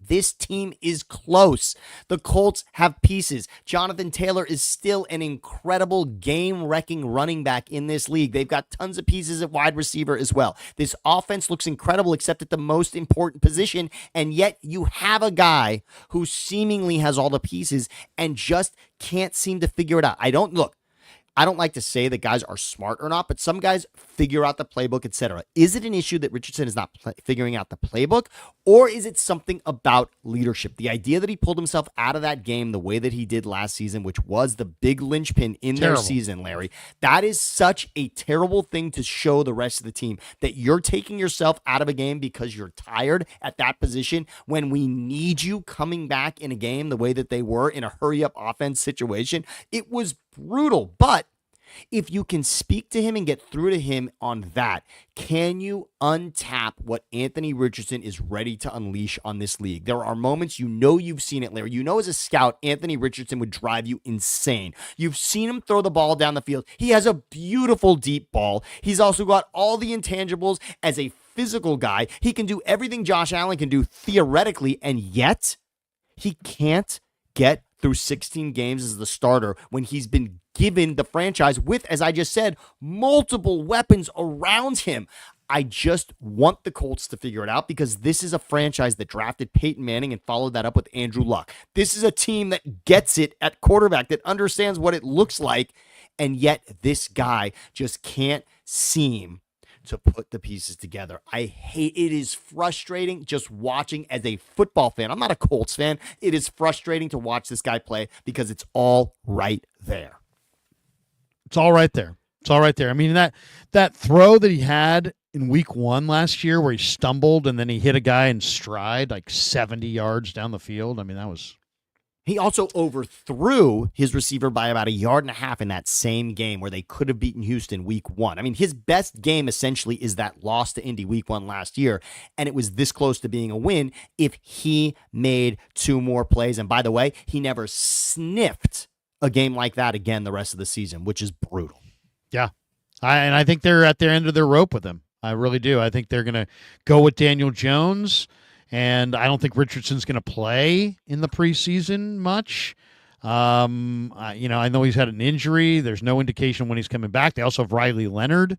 this team is close. The Colts have pieces. Jonathan Taylor is still an incredible game-wrecking running back in this league. They've got tons of pieces at wide receiver as well. This offense looks incredible except at the most important position, and yet you have a guy who seemingly has all the pieces and just can't seem to figure it out. I don't like to say that guys are smart or not, but some guys figure out the playbook, etc. Is it an issue that Richardson is not figuring out the playbook, or is it something about leadership? The idea that he pulled himself out of that game the way that he did last season, which was the big linchpin in their season, Larry, that is such a terrible thing to show the rest of the team, that you're taking yourself out of a game because you're tired at that position when we need you coming back in a game the way that they were in a hurry-up offense situation. It was brutal, but if you can speak to him and get through to him on that, can you untap what Anthony Richardson is ready to unleash on this league? There are moments, you've seen it, Larry. You know as a scout, Anthony Richardson would drive you insane. You've seen him throw the ball down the field. He has a beautiful deep ball. He's also got all the intangibles as a physical guy. He can do everything Josh Allen can do theoretically, and yet he can't get through 16 games as the starter when he's been given the franchise with, as I just said, multiple weapons around him. I just want the Colts to figure it out because this is a franchise that drafted Peyton Manning and followed that up with Andrew Luck. This is a team that gets it at quarterback, that understands what it looks like, and yet this guy just can't seem to put the pieces together. It is frustrating just watching as a football fan. I'm not a Colts fan. It is frustrating to watch this guy play because it's all right there. It's all right there. It's all right there. I mean, that throw that he had in week 1 last year where he stumbled and then he hit a guy in stride like 70 yards down the field. I mean, that was... He also overthrew his receiver by about 1.5 yards in that same game where they could have beaten Houston week 1. I mean, his best game essentially is that loss to Indy week 1 last year, and it was this close to being a win if he made 2 more plays. And by the way, he never sniffed a game like that again the rest of the season, which is brutal. Yeah, and I think they're at their end of their rope with him. I really do. I think they're going to go with Daniel Jones. And I don't think Richardson's going to play in the preseason much. I know he's had an injury. There's no indication when he's coming back. They also have Riley Leonard.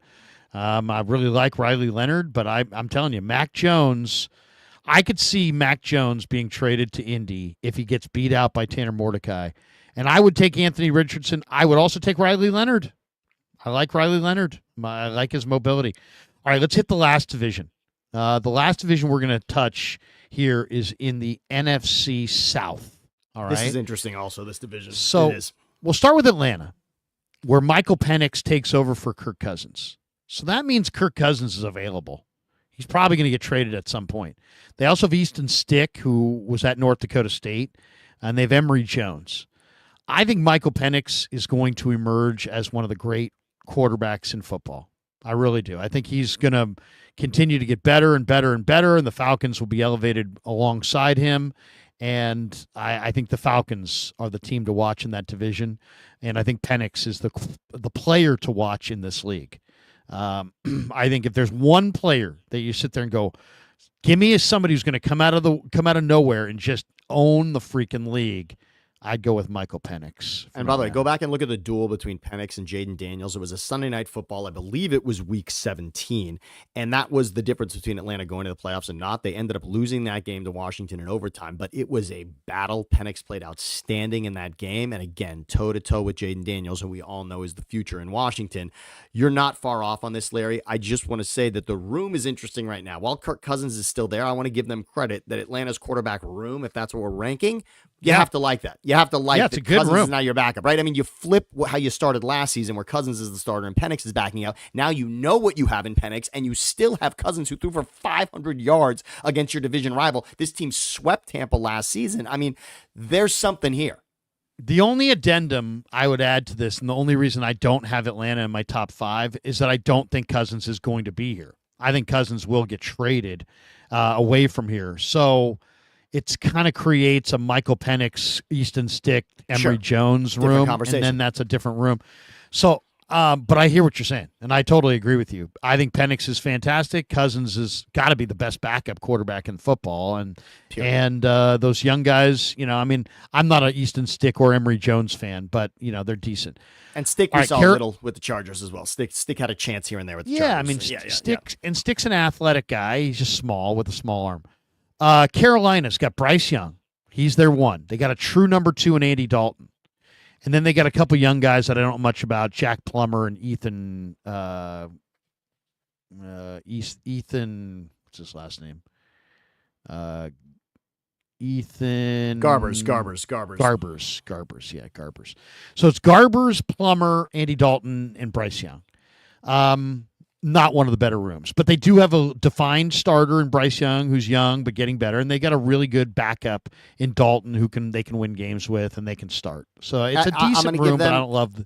I really like Riley Leonard, but I'm telling you, Mac Jones. I could see Mac Jones being traded to Indy if he gets beat out by Tanner Mordecai. And I would take Anthony Richardson. I would also take Riley Leonard. I like Riley Leonard. I like his mobility. All right, let's hit the last division. The last division we're going to touch here is in the NFC South. All right. This is interesting also, this division. So it is. We'll start with Atlanta, where Michael Penix takes over for Kirk Cousins. So that means Kirk Cousins is available. He's probably going to get traded at some point. They also have Easton Stick, who was at North Dakota State, and they have Emory Jones. I think Michael Penix is going to emerge as one of the great quarterbacks in football. I really do. I think he's going to continue to get better and better and better, and the Falcons will be elevated alongside him. And I think the Falcons are the team to watch in that division, and I think Penix is the player to watch in this league. I think if there's one player that you sit there and go, give me somebody who's going to come out of nowhere and just own the freaking league, I'd go with Michael Penix. And by the way, go back and look at the duel between Penix and Jaden Daniels. It was a Sunday Night Football. I believe it was week 17. And that was the difference between Atlanta going to the playoffs and not. They ended up losing that game to Washington in overtime, but it was a battle. Penix played outstanding in that game. And again, toe-to-toe with Jaden Daniels, who we all know is the future in Washington. You're not far off on this, Larry. I just want to say that the room is interesting right now. While Kirk Cousins is still there, I want to give them credit that Atlanta's quarterback room, if that's what we're ranking, you have to like that. You have to like that Cousins is now your backup, right? I mean, you flip how you started last season where Cousins is the starter and Penix is backing out. Now you know what you have in Penix, and you still have Cousins who threw for 500 yards against your division rival. This team swept Tampa last season. I mean, there's something here. The only addendum I would add to this, and the only reason I don't have Atlanta in my top 5, is that I don't think Cousins is going to be here. I think Cousins will get traded away from here. So it kind of creates a Michael Penix, Easton Stick, Emory Jones room, and then that's a different room. So, but I hear what you're saying, and I totally agree with you. I think Penix is fantastic. Cousins has got to be the best backup quarterback in football, and those young guys, I mean, I'm not an Easton Stick or Emory Jones fan, but they're decent. And Stick we saw a little with the Chargers as well. Stick had a chance here and there with the Chargers. I mean, Stick's an athletic guy. He's just small with a small arm. Carolina's got Bryce Young. He's their one. They got a true number 2 in Andy Dalton. And then they got a couple young guys that I don't know much about, Jack Plummer and Ethan, Ethan, what's his last name? Ethan. Garbers. Yeah, Garbers. So it's Garbers, Plummer, Andy Dalton, and Bryce Young. Not one of the better rooms, but they do have a defined starter in Bryce Young, who's young but getting better, and they got a really good backup in Dalton, they can win games with, and they can start. So it's a decent room, but I don't love.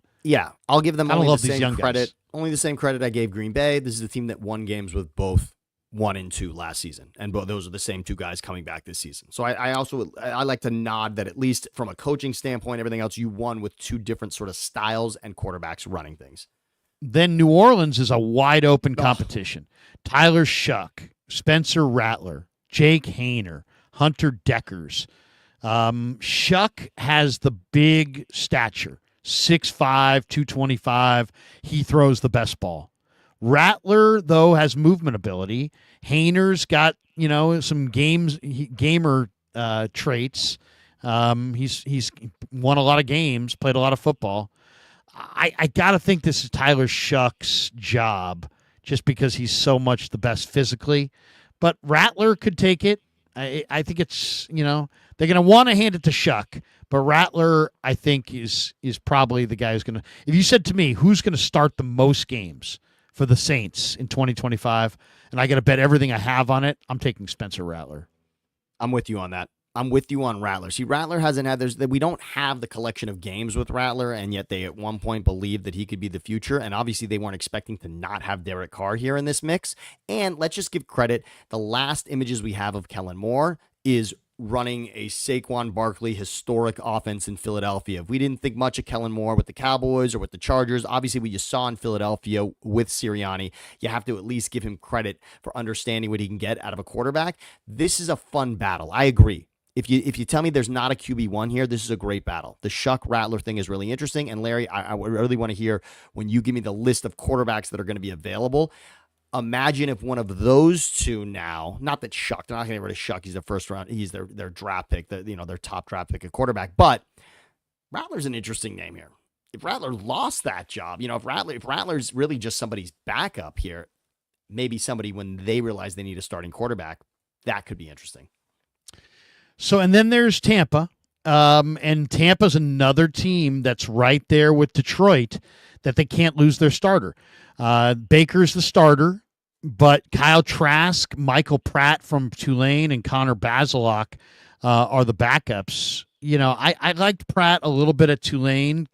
I'll give them only the same credit. Only the same credit I gave Green Bay. This is the team that won games with both 1 and 2 last season, and those are the same 2 guys coming back this season. So I like to nod that at least from a coaching standpoint, everything else you won with 2 different sort of styles and quarterbacks running things. Then New Orleans is a wide-open competition. Tyler Shuck, Spencer Rattler, Jake Hayner, Hunter Deckers. Shuck has the big stature, 6'5", 225. He throws the best ball. Rattler, though, has movement ability. Hayner's got, some gamer traits. He's won a lot of games, played a lot of football. I got to think this is Tyler Shuck's job just because he's so much the best physically. But Rattler could take it. I think it's, they're going to want to hand it to Shuck. But Rattler, I think, is probably the guy who's going to – if you said to me, who's going to start the most games for the Saints in 2025, and I got to bet everything I have on it, I'm taking Spencer Rattler. I'm with you on that. I'm with you on Rattler. See, Rattler hasn't had we don't have the collection of games with Rattler, and yet they at one point believed that he could be the future. And obviously they weren't expecting to not have Derek Carr here in this mix. And let's just give credit. The last images we have of Kellen Moore is running a Saquon Barkley historic offense in Philadelphia. If we didn't think much of Kellen Moore with the Cowboys or with the Chargers, obviously what you saw in Philadelphia with Sirianni, you have to at least give him credit for understanding what he can get out of a quarterback. This is a fun battle. I agree. if you tell me there's not a QB1 here, this is a great battle. The Shuck Rattler thing is really interesting. And Larry, I really want to hear when you give me the list of quarterbacks that are going to be available. Imagine if one of those two now, not that Shuck, they're not going to get rid of Shuck. He's their first round. He's their draft pick, their top draft pick at quarterback. But Rattler's an interesting name here. If Rattler lost that job, if Rattler's really just somebody's backup here, maybe somebody when they realize they need a starting quarterback, that could be interesting. So, and then there's Tampa, and Tampa's another team that's right there with Detroit that they can't lose their starter. Baker's the starter, but Kyle Trask, Michael Pratt from Tulane, and Connor Bazelak are the backups. I liked Pratt a little bit at Tulane,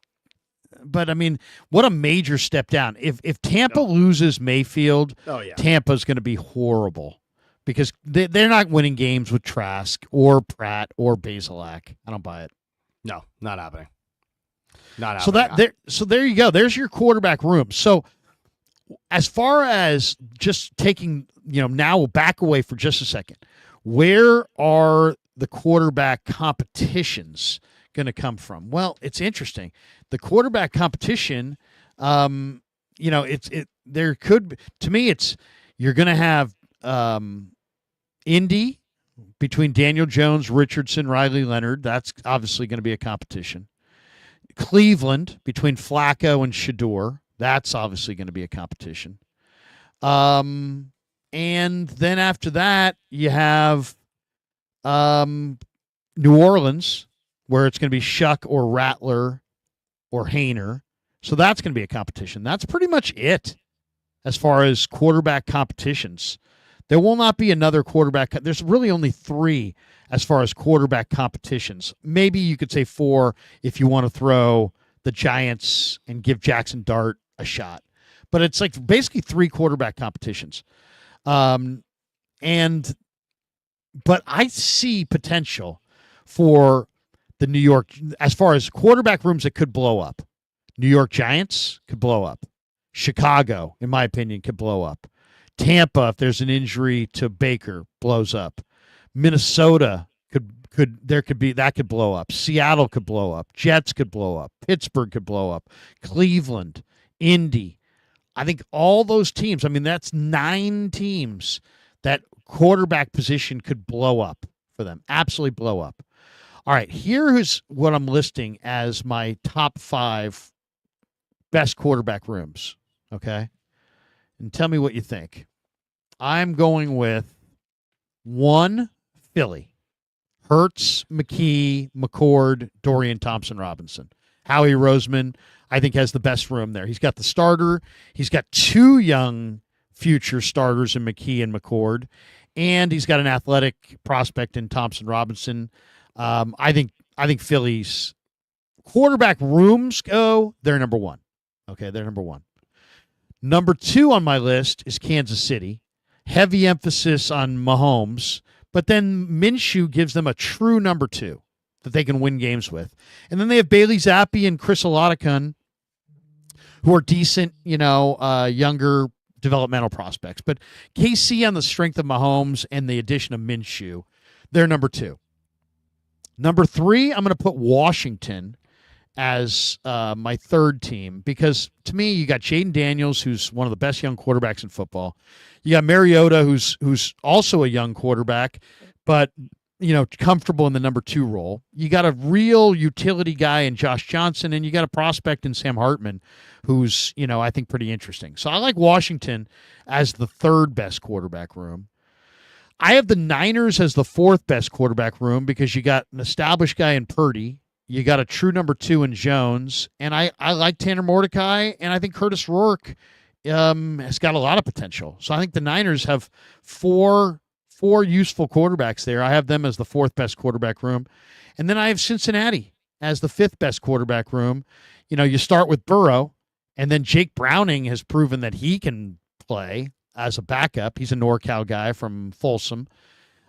but I mean, what a major step down. If Tampa loses Mayfield, Tampa's going to be horrible. Because they're not winning games with Trask or Pratt or Bazelak. I don't buy it. No, not happening. Not happening. So there you go. There's your quarterback room. So as far as just taking, now we'll back away for just a second. Where are the quarterback competitions going to come from? Well, it's interesting. The quarterback competition, there could be, to me, it's you're going to have Indy between Daniel Jones, Richardson, Riley Leonard. That's obviously going to be a competition. Cleveland between Flacco and Shedeur. That's obviously going to be a competition. And then after that, you have New Orleans, where it's going to be Shuck or Rattler or Hainer. So that's going to be a competition. That's pretty much it as far as quarterback competitions. There will not be another quarterback. There's really only 3 as far as quarterback competitions. Maybe you could say 4 if you want to throw the Giants and give Jackson Dart a shot. But it's like basically 3 quarterback competitions. But I see potential for the New York, as far as quarterback rooms that could blow up. New York Giants could blow up. Chicago, in my opinion, could blow up. Tampa, if there's an injury to Baker, blows up. Minnesota could blow up. Seattle could blow up. Jets could blow up. Pittsburgh could blow up. Cleveland, Indy. I think all those teams, that's 9 teams that quarterback position could blow up for them. Absolutely blow up. All right, here's what I'm listing as my top 5 best quarterback rooms, okay? And tell me what you think. I'm going with 1, Philly. Hurts, McKee, McCord, Dorian Thompson-Robinson. Howie Roseman, I think, has the best room there. He's got the starter. He's got 2 young future starters in McKee and McCord. And he's got an athletic prospect in Thompson-Robinson. I think Philly's quarterback rooms they're number 1. Okay, they're number 1. Number 2 on my list is Kansas City. Heavy emphasis on Mahomes, but then Minshew gives them a true number 2 that they can win games with. And then they have Bailey Zappi and Chris Oladokun, who are decent, younger developmental prospects. But KC, on the strength of Mahomes and the addition of Minshew, they're number 2. Number 3, I'm going to put Washington as my 3rd team, because to me, you got Jaden Daniels, who's one of the best young quarterbacks in football. You got Mariota, who's also a young quarterback, but comfortable in the number 2 role. You got a real utility guy in Josh Johnson, and you got a prospect in Sam Hartman, who's I think pretty interesting. So I like Washington as the 3rd best quarterback room. I have the Niners as the 4th best quarterback room because you got an established guy in Purdy. You got a true number 2 in Jones, and I like Tanner Mordecai, and I think Curtis Rourke has got a lot of potential. So I think the Niners have 4 useful quarterbacks there. I have them as the 4th best quarterback room. And then I have Cincinnati as the 5th best quarterback room. You start with Burrow, and then Jake Browning has proven that he can play as a backup. He's a NorCal guy from Folsom.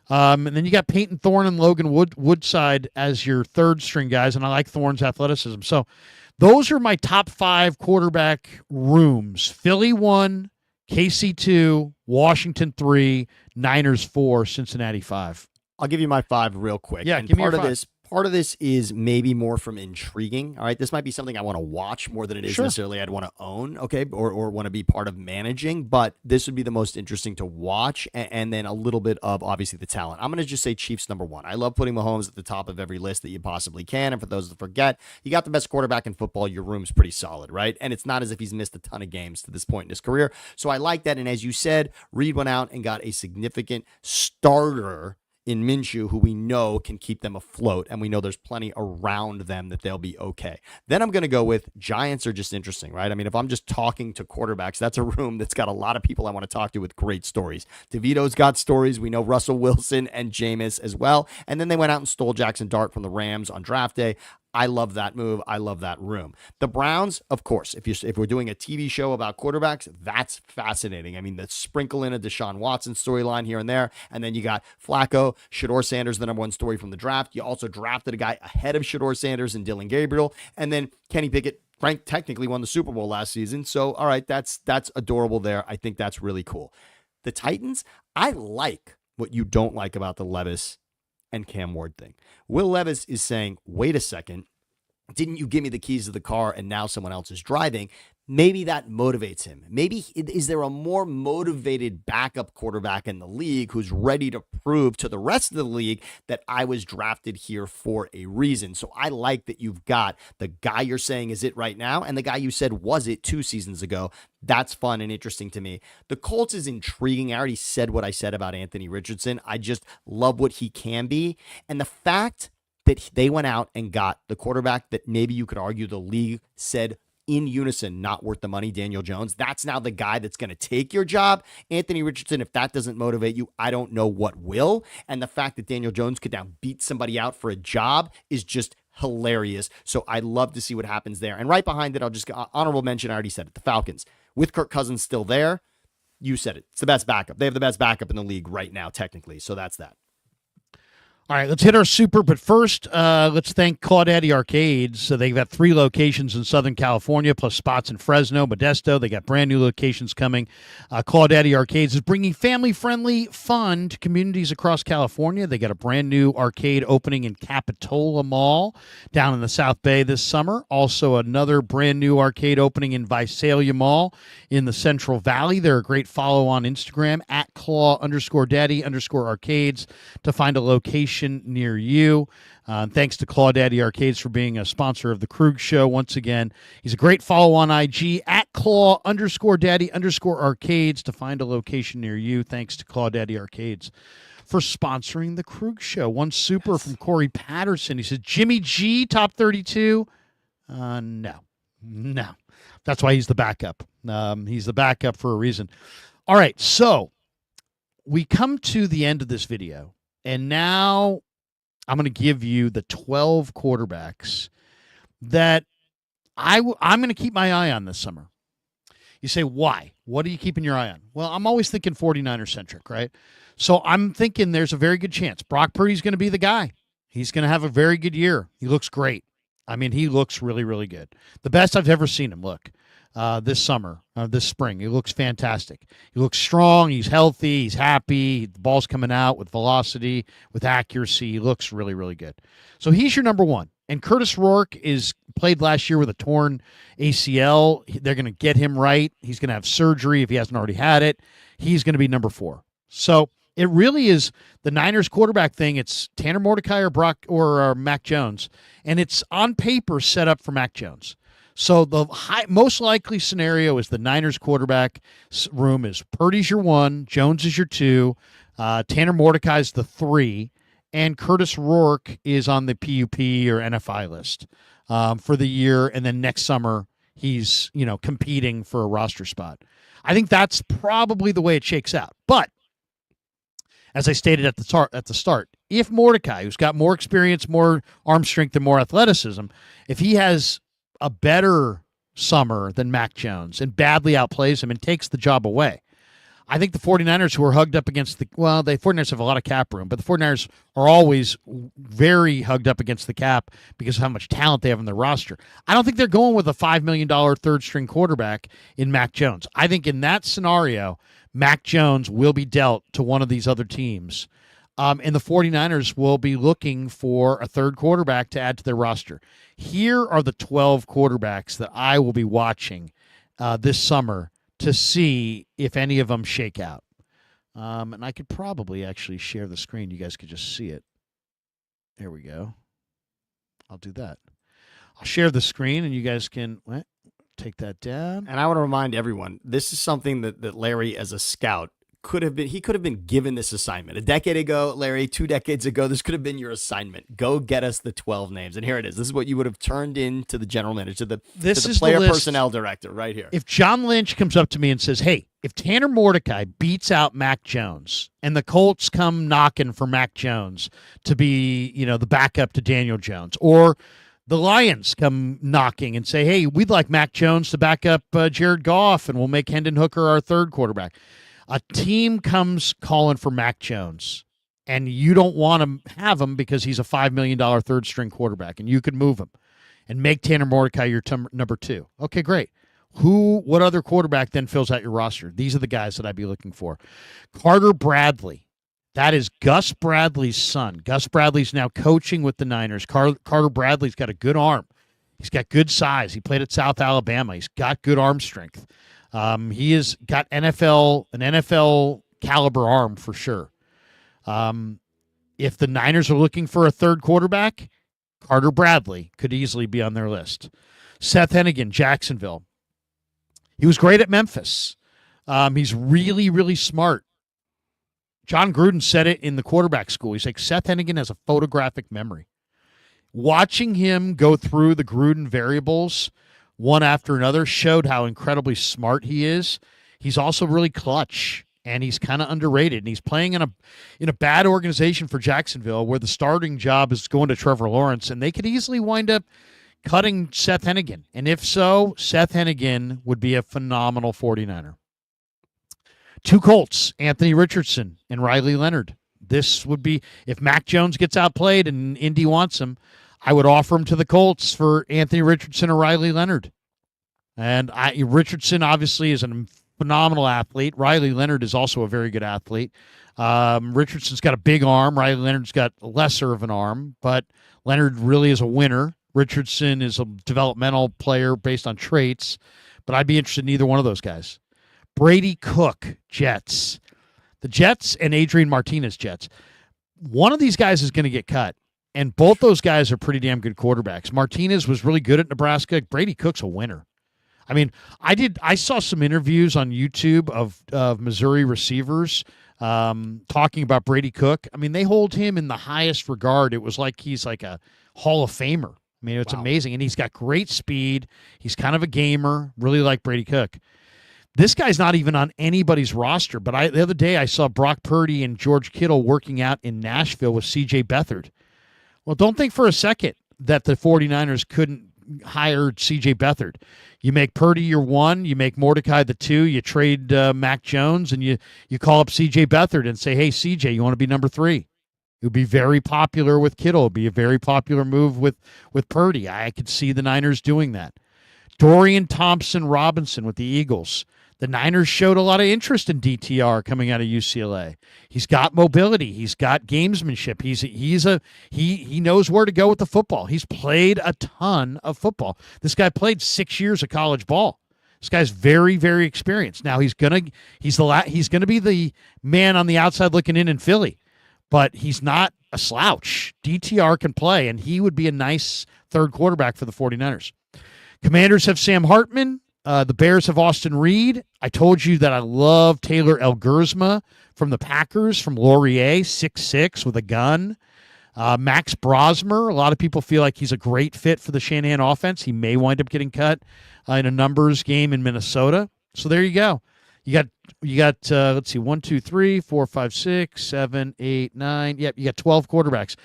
And then you got Peyton Thorne and Logan Woodside as your 3rd string guys, and I like Thorne's athleticism. So those are my top 5 quarterback rooms. Philly 1, KC 2, Washington 3, Niners 4, Cincinnati 5. I'll give you my 5 real quick. Yeah, and give me your part of 5. this part of this is maybe more from intriguing. All right, this might be something I want to watch more than it is Sure. necessarily I'd want to own, okay, or want to be part of managing, but this would be the most interesting to watch, and then a little bit of obviously the talent. I'm going to just say Chiefs number 1. I love putting Mahomes at the top of every list that you possibly can, and for those that forget, you got the best quarterback in football, your room's pretty solid, right? And it's not as if he's missed a ton of games to this point in his career. So I like that, and as you said, Reed went out and got a significant starter in Minshew, who we know can keep them afloat, and we know there's plenty around them that they'll be okay. Then I'm going to go with Giants are just interesting, right? I mean, if I'm just talking to quarterbacks, that's a room that's got a lot of people I want to talk to with great stories. DeVito's got stories. We know Russell Wilson and Jameis as well. And then they went out and stole Jackson Dart from the Rams on draft day. I love that move. I love that room. The Browns, of course, if we're doing a TV show about quarterbacks, that's fascinating. I mean, the sprinkle in a Deshaun Watson storyline here and there, and then you got Flacco, Shedeur Sanders, the number 1 story from the draft. You also drafted a guy ahead of Shedeur Sanders and Dylan Gabriel, and then Kenny Pickett. Frank technically won the Super Bowl last season, so all right, that's adorable there. I think that's really cool. The Titans, I like what you don't like about the Levis and Cam Ward thing. Will Levis is saying, wait a second, didn't you give me the keys to the car and now someone else is driving? Maybe that motivates him. Maybe is there a more motivated backup quarterback in the league who's ready to prove to the rest of the league that I was drafted here for a reason? So I like that you've got the guy you're saying is it right now and the guy you said was it 2 seasons ago. That's fun and interesting to me. The Colts is intriguing. I already said what I said about Anthony Richardson. I just love what he can be. And the fact that they went out and got the quarterback that maybe you could argue the league said in unison, not worth the money, Daniel Jones. That's now the guy that's going to take your job. Anthony Richardson, if that doesn't motivate you, I don't know what will. And the fact that Daniel Jones could now beat somebody out for a job is just hilarious. So I'd love to see what happens there. And right behind it, I'll just honorable mention, I already said it, the Falcons. With Kirk Cousins still there, you said it. It's the best backup. They have the best backup in the league right now, technically. So that's that. All right, let's hit our super, but first, let's thank Claudaddy Arcades. So they've got 3 locations in Southern California, plus spots in Fresno, Modesto. They got brand new locations coming. Claudaddy Arcades is bringing family-friendly fun to communities across California. They got a brand new arcade opening in Capitola Mall down in the South Bay this summer. Also, another brand new arcade opening in Visalia Mall in the Central Valley. They're a great follow on Instagram at Claw_Daddy_Arcades to find a location near you. Thanks to Claudaddy Arcades for being a sponsor of the Krueger Show. Once again, he's a great follow on IG at Claw_Daddy_Arcades to find a location near you. Thanks to Claudaddy Arcades for sponsoring the Krueger Show. One super from Corey Patterson. He says, Jimmy G, top 32. No. That's why he's the backup. He's the backup for a reason. All right, so we come to the end of this video. And now I'm going to give you the 12 quarterbacks that I'm going to keep my eye on this summer. You say, why? What are you keeping your eye on? Well, I'm always thinking 49er-centric, right? So I'm thinking there's a very good chance. Brock Purdy's going to be the guy. He's going to have a very good year. He looks great. I mean, he looks really, really good. The best I've ever seen him look. This spring. He looks fantastic. He looks strong. He's healthy. He's happy. The ball's coming out with velocity, with accuracy. He looks really, really good. So he's your number 1. And Curtis Rourke played last year with a torn ACL. They're going to get him right. He's going to have surgery if he hasn't already had it. He's going to be number 4. So it really is the Niners quarterback thing. It's Tanner Mordecai or Mac Jones. And it's on paper set up for Mac Jones. So the most likely scenario is the Niners quarterback room is Purdy's your 1, Jones is your 2, Tanner Mordecai's the 3, and Curtis Rourke is on the PUP or NFI list for the year, and then next summer he's competing for a roster spot. I think that's probably the way it shakes out. But as I stated at the start, if Mordecai, who's got more experience, more arm strength, and more athleticism, if he has a better summer than Mac Jones and badly outplays him and takes the job away, I think the 49ers, who are hugged up against the 49ers have a lot of cap room, but the 49ers are always very hugged up against the cap because of how much talent they have in their roster. I don't think they're going with a $5 million third-string quarterback in Mac Jones. I think in that scenario, Mac Jones will be dealt to one of these other teams And the 49ers will be looking for a third quarterback to add to their roster. Here are the 12 quarterbacks that I will be watching this summer to see if any of them shake out. And I could probably actually share the screen. You guys could just see it. There we go. I'll do that. I'll share the screen, and you guys can take that down. And I want to remind everyone, this is something that Larry, as a scout, could have been given this assignment. A decade ago, Larry, 2 decades ago, this could have been your assignment. Go get us the 12 names. And here it is. This is what you would have turned in to the general manager, to the player personnel director right here. If John Lynch comes up to me and says, hey, if Tanner Mordecai beats out Mac Jones and the Colts come knocking for Mac Jones to be, the backup to Daniel Jones, or the Lions come knocking and say, hey, we'd like Mac Jones to back up Jared Goff, and we'll make Hendon Hooker our third quarterback. A team comes calling for Mac Jones, and you don't want to have him because he's a $5 million third-string quarterback, and you could move him and make Tanner Mordecai your number 2. Okay, great. What other quarterback then fills out your roster? These are the guys that I'd be looking for. Carter Bradley. That is Gus Bradley's son. Gus Bradley's now coaching with the Niners. Carter Bradley's got a good arm. He's got good size. He played at South Alabama. He's got good arm strength. He has got an NFL caliber arm for sure. If the Niners are looking for a third quarterback, Carter Bradley could easily be on their list. Seth Hennigan, Jacksonville. He was great at Memphis. He's really, really smart. John Gruden said it in the quarterback school. He's like, Seth Hennigan has a photographic memory. Watching him go through the Gruden variables one after another showed how incredibly smart he is. He's also really clutch, and he's kind of underrated. And he's playing in a bad organization for Jacksonville, where the starting job is going to Trevor Lawrence, and they could easily wind up cutting Seth Hennigan. And if so, Seth Hennigan would be a phenomenal 49er. 2 Colts, Anthony Richardson and Riley Leonard. This would be, if Mac Jones gets outplayed and Indy wants him, I would offer him to the Colts for Anthony Richardson or Riley Leonard. And Richardson obviously is a phenomenal athlete. Riley Leonard is also a very good athlete. Richardson's got a big arm. Riley Leonard's got lesser of an arm, but Leonard really is a winner. Richardson is a developmental player based on traits, but I'd be interested in either one of those guys. Brady Cook, Jets. The Jets and Adrian Martinez, Jets. One of these guys is going to get cut, and both those guys are pretty damn good quarterbacks. Martinez was really good at Nebraska. Brady Cook's a winner. I mean, I saw some interviews on YouTube of Missouri receivers talking about Brady Cook. I mean, they hold him in the highest regard. It was like he's like a Hall of Famer. I mean, it's amazing. And he's got great speed. He's kind of a gamer. Really like Brady Cook. This guy's not even on anybody's roster, but the other day I saw Brock Purdy and George Kittle working out in Nashville with C.J. Beathard. Well, don't think for a second that the 49ers couldn't hire C.J. Beathard. You make Purdy your 1, you make Mordecai the 2, you trade Mac Jones, and you call up C.J. Beathard and say, hey, C.J., you want to be number 3? It would be very popular with Kittle. It would be a very popular move with Purdy. I could see the Niners doing that. Dorian Thompson-Robinson with the Eagles. The Niners showed a lot of interest in DTR coming out of UCLA. He's got mobility. He's got gamesmanship. He knows where to go with the football. He's played a ton of football. This guy played 6 years of college ball. This guy's very, very experienced. Now he's gonna be the man on the outside looking in Philly, but he's not a slouch. DTR can play, and he would be a nice third quarterback for the 49ers. Commanders have Sam Hartman. The Bears have Austin Reed. I told you that I love Taylor Elgersma from the Packers, from Laurier, 6'6", with a gun. Max Brosmer, a lot of people feel like he's a great fit for the Shanahan offense. He may wind up getting cut in a numbers game in Minnesota. So there you go. You got let's see, 1, 2, 3, 4, 5, 6, 7, 8, 9. Yep, you got 12 quarterbacks.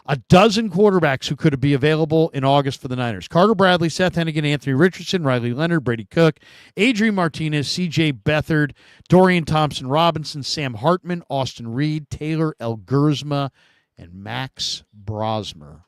A dozen quarterbacks who could be available in August for the Niners. Carter Bradley, Seth Hennigan, Anthony Richardson, Riley Leonard, Brady Cook, Adrian Martinez, C.J. Beathard, Dorian Thompson-Robinson, Sam Hartman, Austin Reed, Taylor Elgersma, and Max Brosmer.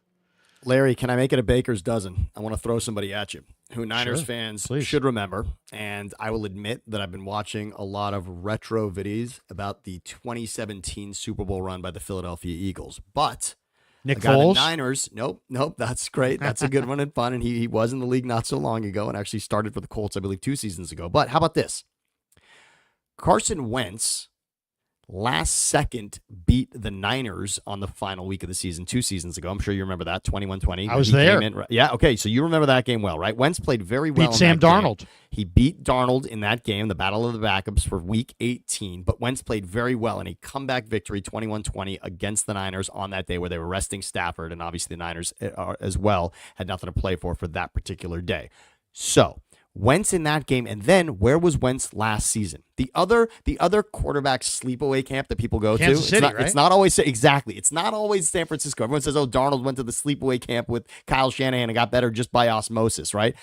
Larry, can I make it a baker's dozen? I want to throw somebody at you who Niners Sure, fans please. should remember. And I will admit that I've been watching a lot of retro videos about the 2017 Super Bowl run by the Philadelphia Eagles. But Nick a guy the Foles? Niners, nope, that's great. That's a good one and fun. And he was in the league not so long ago and actually started for the Colts, I believe, 2 seasons ago. But how about this? Carson Wentz last second beat the Niners on the final week of the season 2 seasons ago. I'm sure you remember that, 21-20. I was there. Yeah, okay, so you remember that game well, right? Wentz played very well Beat Sam Darnold. He beat Darnold in that game, the Battle of the Backups for Week 18, but Wentz played very well in a comeback victory, 21-20, against the Niners on that day where they were resting Stafford, and obviously the Niners as well had nothing to play for that particular day. So Wentz in that game, and then where was Wentz last season? The other quarterback sleepaway camp that people go Kansas to. City, right? Right? It's not always exactly. It's not always San Francisco. Everyone says, "Oh, Darnold went to the sleepaway camp with Kyle Shanahan and got better just by osmosis." Right?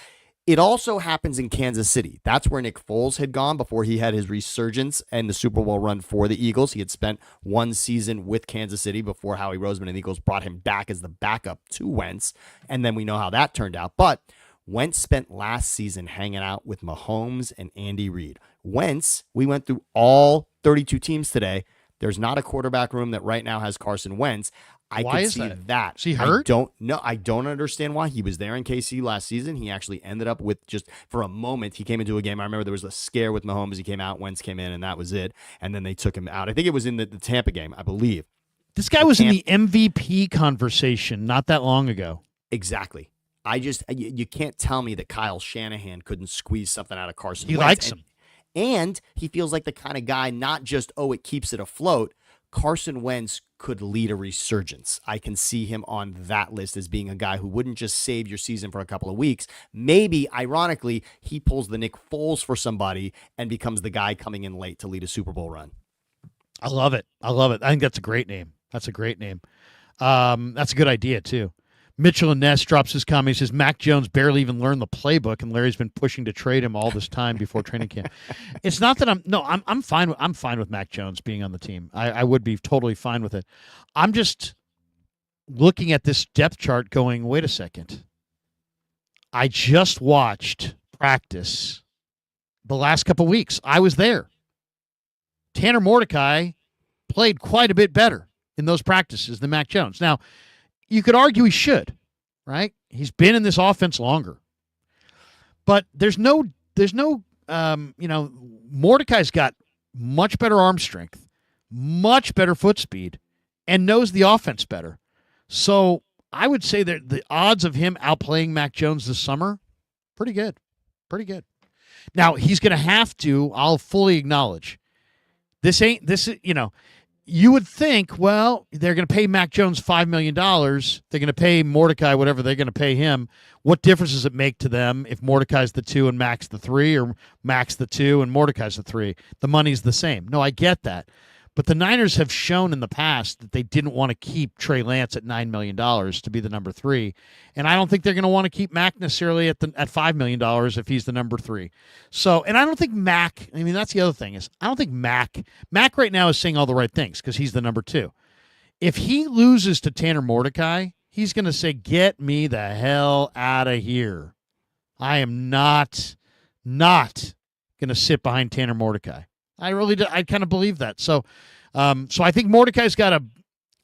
It also happens in Kansas City. That's where Nick Foles had gone before he had his resurgence and the Super Bowl run for the Eagles. He had spent 1 season with Kansas City before Howie Roseman and the Eagles brought him back as the backup to Wentz, and then we know how that turned out. But Wentz spent last season hanging out with Mahomes and Andy Reid. Wentz, we went through all 32 teams today. There's not a quarterback room that right now has Carson Wentz. Why could is see that. Is he hurt? I don't know. I don't understand why. He was there in KC last season. He actually ended up with just for a moment. He came into a game. I remember there was a scare with Mahomes. He came out. Wentz came in, and that was it. And then they took him out. I think it was in the Tampa game, I believe. This guy was in the MVP conversation not that long ago. Exactly. You can't tell me that Kyle Shanahan couldn't squeeze something out of Carson He Wentz. likes him. And he feels like the kind of guy, not just, it keeps it afloat. Carson Wentz could lead a resurgence. I can see him on that list as being a guy who wouldn't just save your season for a couple of weeks. Maybe, ironically, he pulls the Nick Foles for somebody and becomes the guy coming in late to lead a Super Bowl run. I love it. I think that's a great name. That's a That's a good idea, too. Mitchell and Ness drops his comment. He says, Mac Jones barely even learned the playbook, and Larry's been pushing to trade him all this time before training camp. It's not that I'm fine. I'm fine with Mac Jones being on the team. I would be totally fine with it. I'm just looking at this depth chart going, wait a second. I just watched practice the last couple weeks. I was there. Tanner Mordecai played quite a bit better in those practices than Mac Jones. Now, you could argue he should, right? He's been in this offense longer. But there's no, Mordecai's got much better arm strength, much better foot speed, and knows the offense better. So I would say that the odds of him outplaying Mac Jones this summer, pretty good. Now, he's going to have to, I'll fully acknowledge, you would think, well, they're going to pay Mac Jones $5 million. They're going to pay Mordecai whatever they're going to pay him. What difference does it make to them if Mordecai's the 2 and Mac's the 3, or Mac's the 2 and Mordecai's the 3? The money's the same. No, I get that. But the Niners have shown in the past that they didn't want to keep Trey Lance at $9 million to be the number 3. And I don't think they're going to want to keep Mac necessarily at $5 million if he's the number 3. So, and I don't think Mac, that's the other thing is, I don't think Mac right now is saying all the right things because he's the number 2. If he loses to Tanner Mordecai, he's going to say, get me the hell out of here. I am not going to sit behind Tanner Mordecai. I kind of believe that. So I think Mordecai's got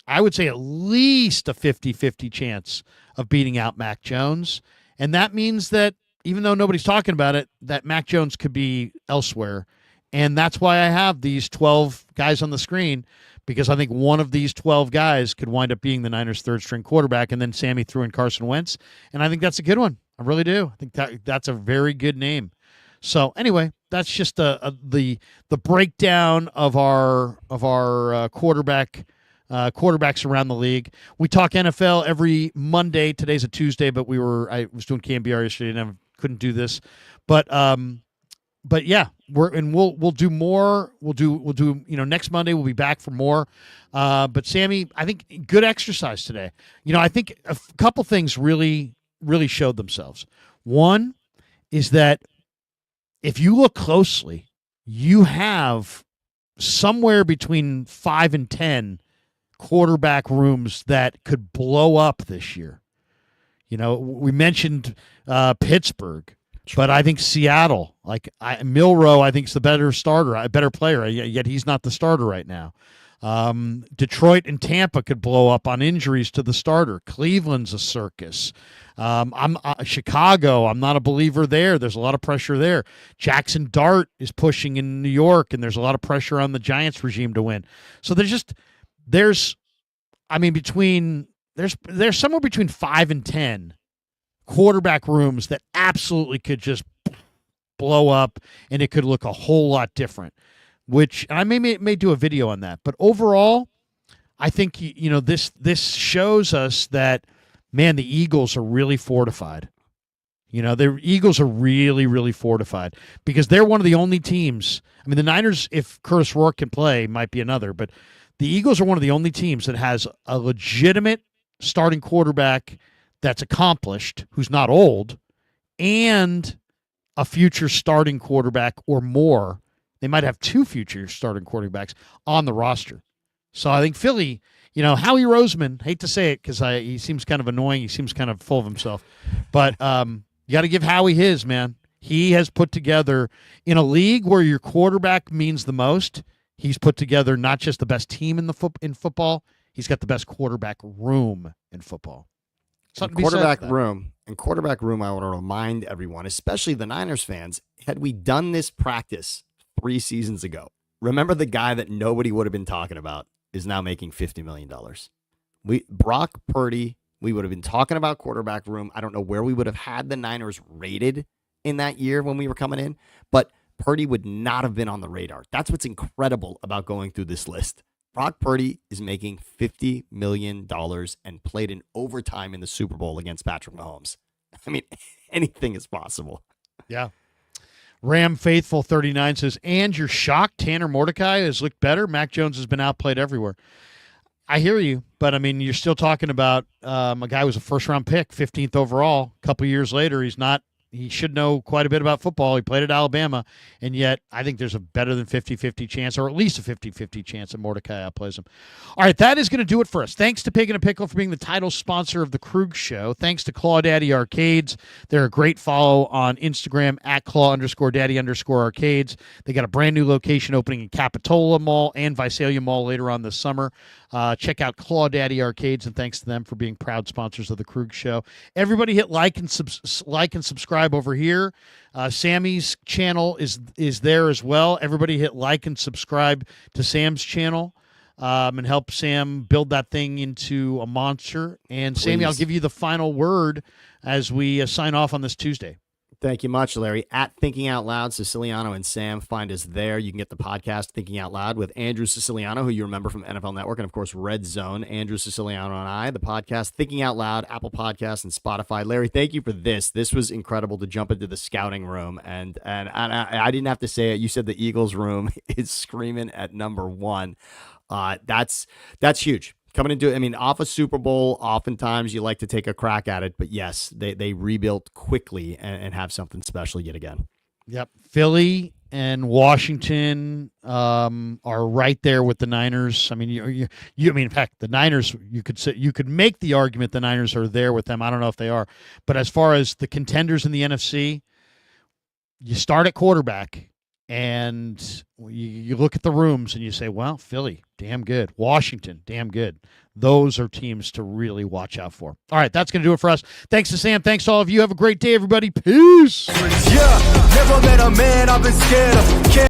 I would say at least a 50-50 chance of beating out Mac Jones. And that means that even though nobody's talking about it, that Mac Jones could be elsewhere. And that's why I have these 12 guys on the screen, because I think one of these 12 guys could wind up being the Niners' third-string quarterback, and then Sammy threw in Carson Wentz. And I think that's a good one. I really do. I think that's a very good name. So anyway, that's just the breakdown of our quarterbacks around the league. We talk NFL every Monday. Today's a Tuesday, but I was doing KMBR yesterday and I couldn't do this. But yeah, we'll do more. We'll do next Monday we'll be back for more. But Sammy, I think good exercise today. I think a couple things really showed themselves. One is that if you look closely, you have somewhere between 5 and 10 quarterback rooms that could blow up this year. We mentioned Pittsburgh, but I think Seattle, Milroe, I think is the better starter, a better player, yet he's not the starter right now. Detroit and Tampa could blow up on injuries to the starter. Cleveland's a circus. Chicago, I'm not a believer there. There's a lot of pressure there. Jackson Dart is pushing in New York, and there's a lot of pressure on the Giants regime to win. So there's somewhere between 5 and 10 quarterback rooms that absolutely could just blow up, and it could look a whole lot different. Which I may do a video on that, but overall, I think this shows us that, man, the Eagles are really fortified. The Eagles are really, really fortified because they're one of the only teams. I mean, the Niners, if Curtis Rourke can play, might be another, but the Eagles are one of the only teams that has a legitimate starting quarterback that's accomplished, who's not old, and a future starting quarterback or more. They might have 2 future starting quarterbacks on the roster. So I think Philly, Howie Roseman, hate to say it because he seems kind of annoying. He seems kind of full of himself. But you got to give Howie his, man. He has put together, in a league where your quarterback means the most, he's put together not just the best team in football, he's got the best quarterback room in football. Quarterback room, I want to remind everyone, especially the Niners fans, had we done this practice 3 seasons ago, remember the guy that nobody would have been talking about is now making $50 million. Brock Purdy, we would have been talking about quarterback room. I don't know where we would have had the Niners rated in that year when we were coming in, but Purdy would not have been on the radar. That's what's incredible about going through this list. Brock Purdy is making $50 million and played in overtime in the Super Bowl against Patrick Mahomes. I mean, anything is possible. Yeah. Ram Faithful 39 says, and you're shocked Tanner Mordecai has looked better? Mac Jones has been outplayed everywhere. I hear you, but, you're still talking about a guy who was a first-round pick, 15th overall. A couple years later, he should know quite a bit about football. He played at Alabama, and yet I think there's a better than 50-50 chance, or at least a 50-50 chance that Mordecai outplays him. All right, that is going to do it for us. Thanks to Pig and a Pickle for being the title sponsor of the Krueger Show. Thanks to Claw Daddy Arcades. They're a great follow on Instagram at Claw_Daddy_Arcades. They got a brand new location opening in Capitola Mall and Visalia Mall later on this summer. Check out Claw Daddy Arcades, and thanks to them for being proud sponsors of the Krueger Show. Everybody hit like and subscribe over here. Sammy's channel is there as well. Everybody hit like and subscribe to Sam's channel and help Sam build that thing into a monster. And please, Sammy, I'll give you the final word as we sign off on this Tuesday. Thank you much, Larry. At Thinking Out Loud, Siciliano and Sam, find us there. You can get the podcast Thinking Out Loud with Andrew Siciliano, who you remember from NFL Network, and, of course, Red Zone. Andrew Siciliano and I, the podcast Thinking Out Loud, Apple Podcasts, and Spotify. Larry, thank you for this. This was incredible to jump into the scouting room, and I didn't have to say it. You said the Eagles room is screaming at number 1. That's huge. Coming into it, off a Super Bowl, oftentimes you like to take a crack at it, but yes, they rebuilt quickly and have something special yet again. Yep. Philly and Washington are right there with the Niners. In fact, the Niners, you could make the argument the Niners are there with them. I don't know if they are, but as far as the contenders in the NFC, you start at quarterback. And you look at the rooms and you say, well, Philly, damn good. Washington, damn good. Those are teams to really watch out for. All right, that's going to do it for us. Thanks to Sam. Thanks to all of you. Have a great day, everybody. Peace. Yeah, never met a man I've been scared of.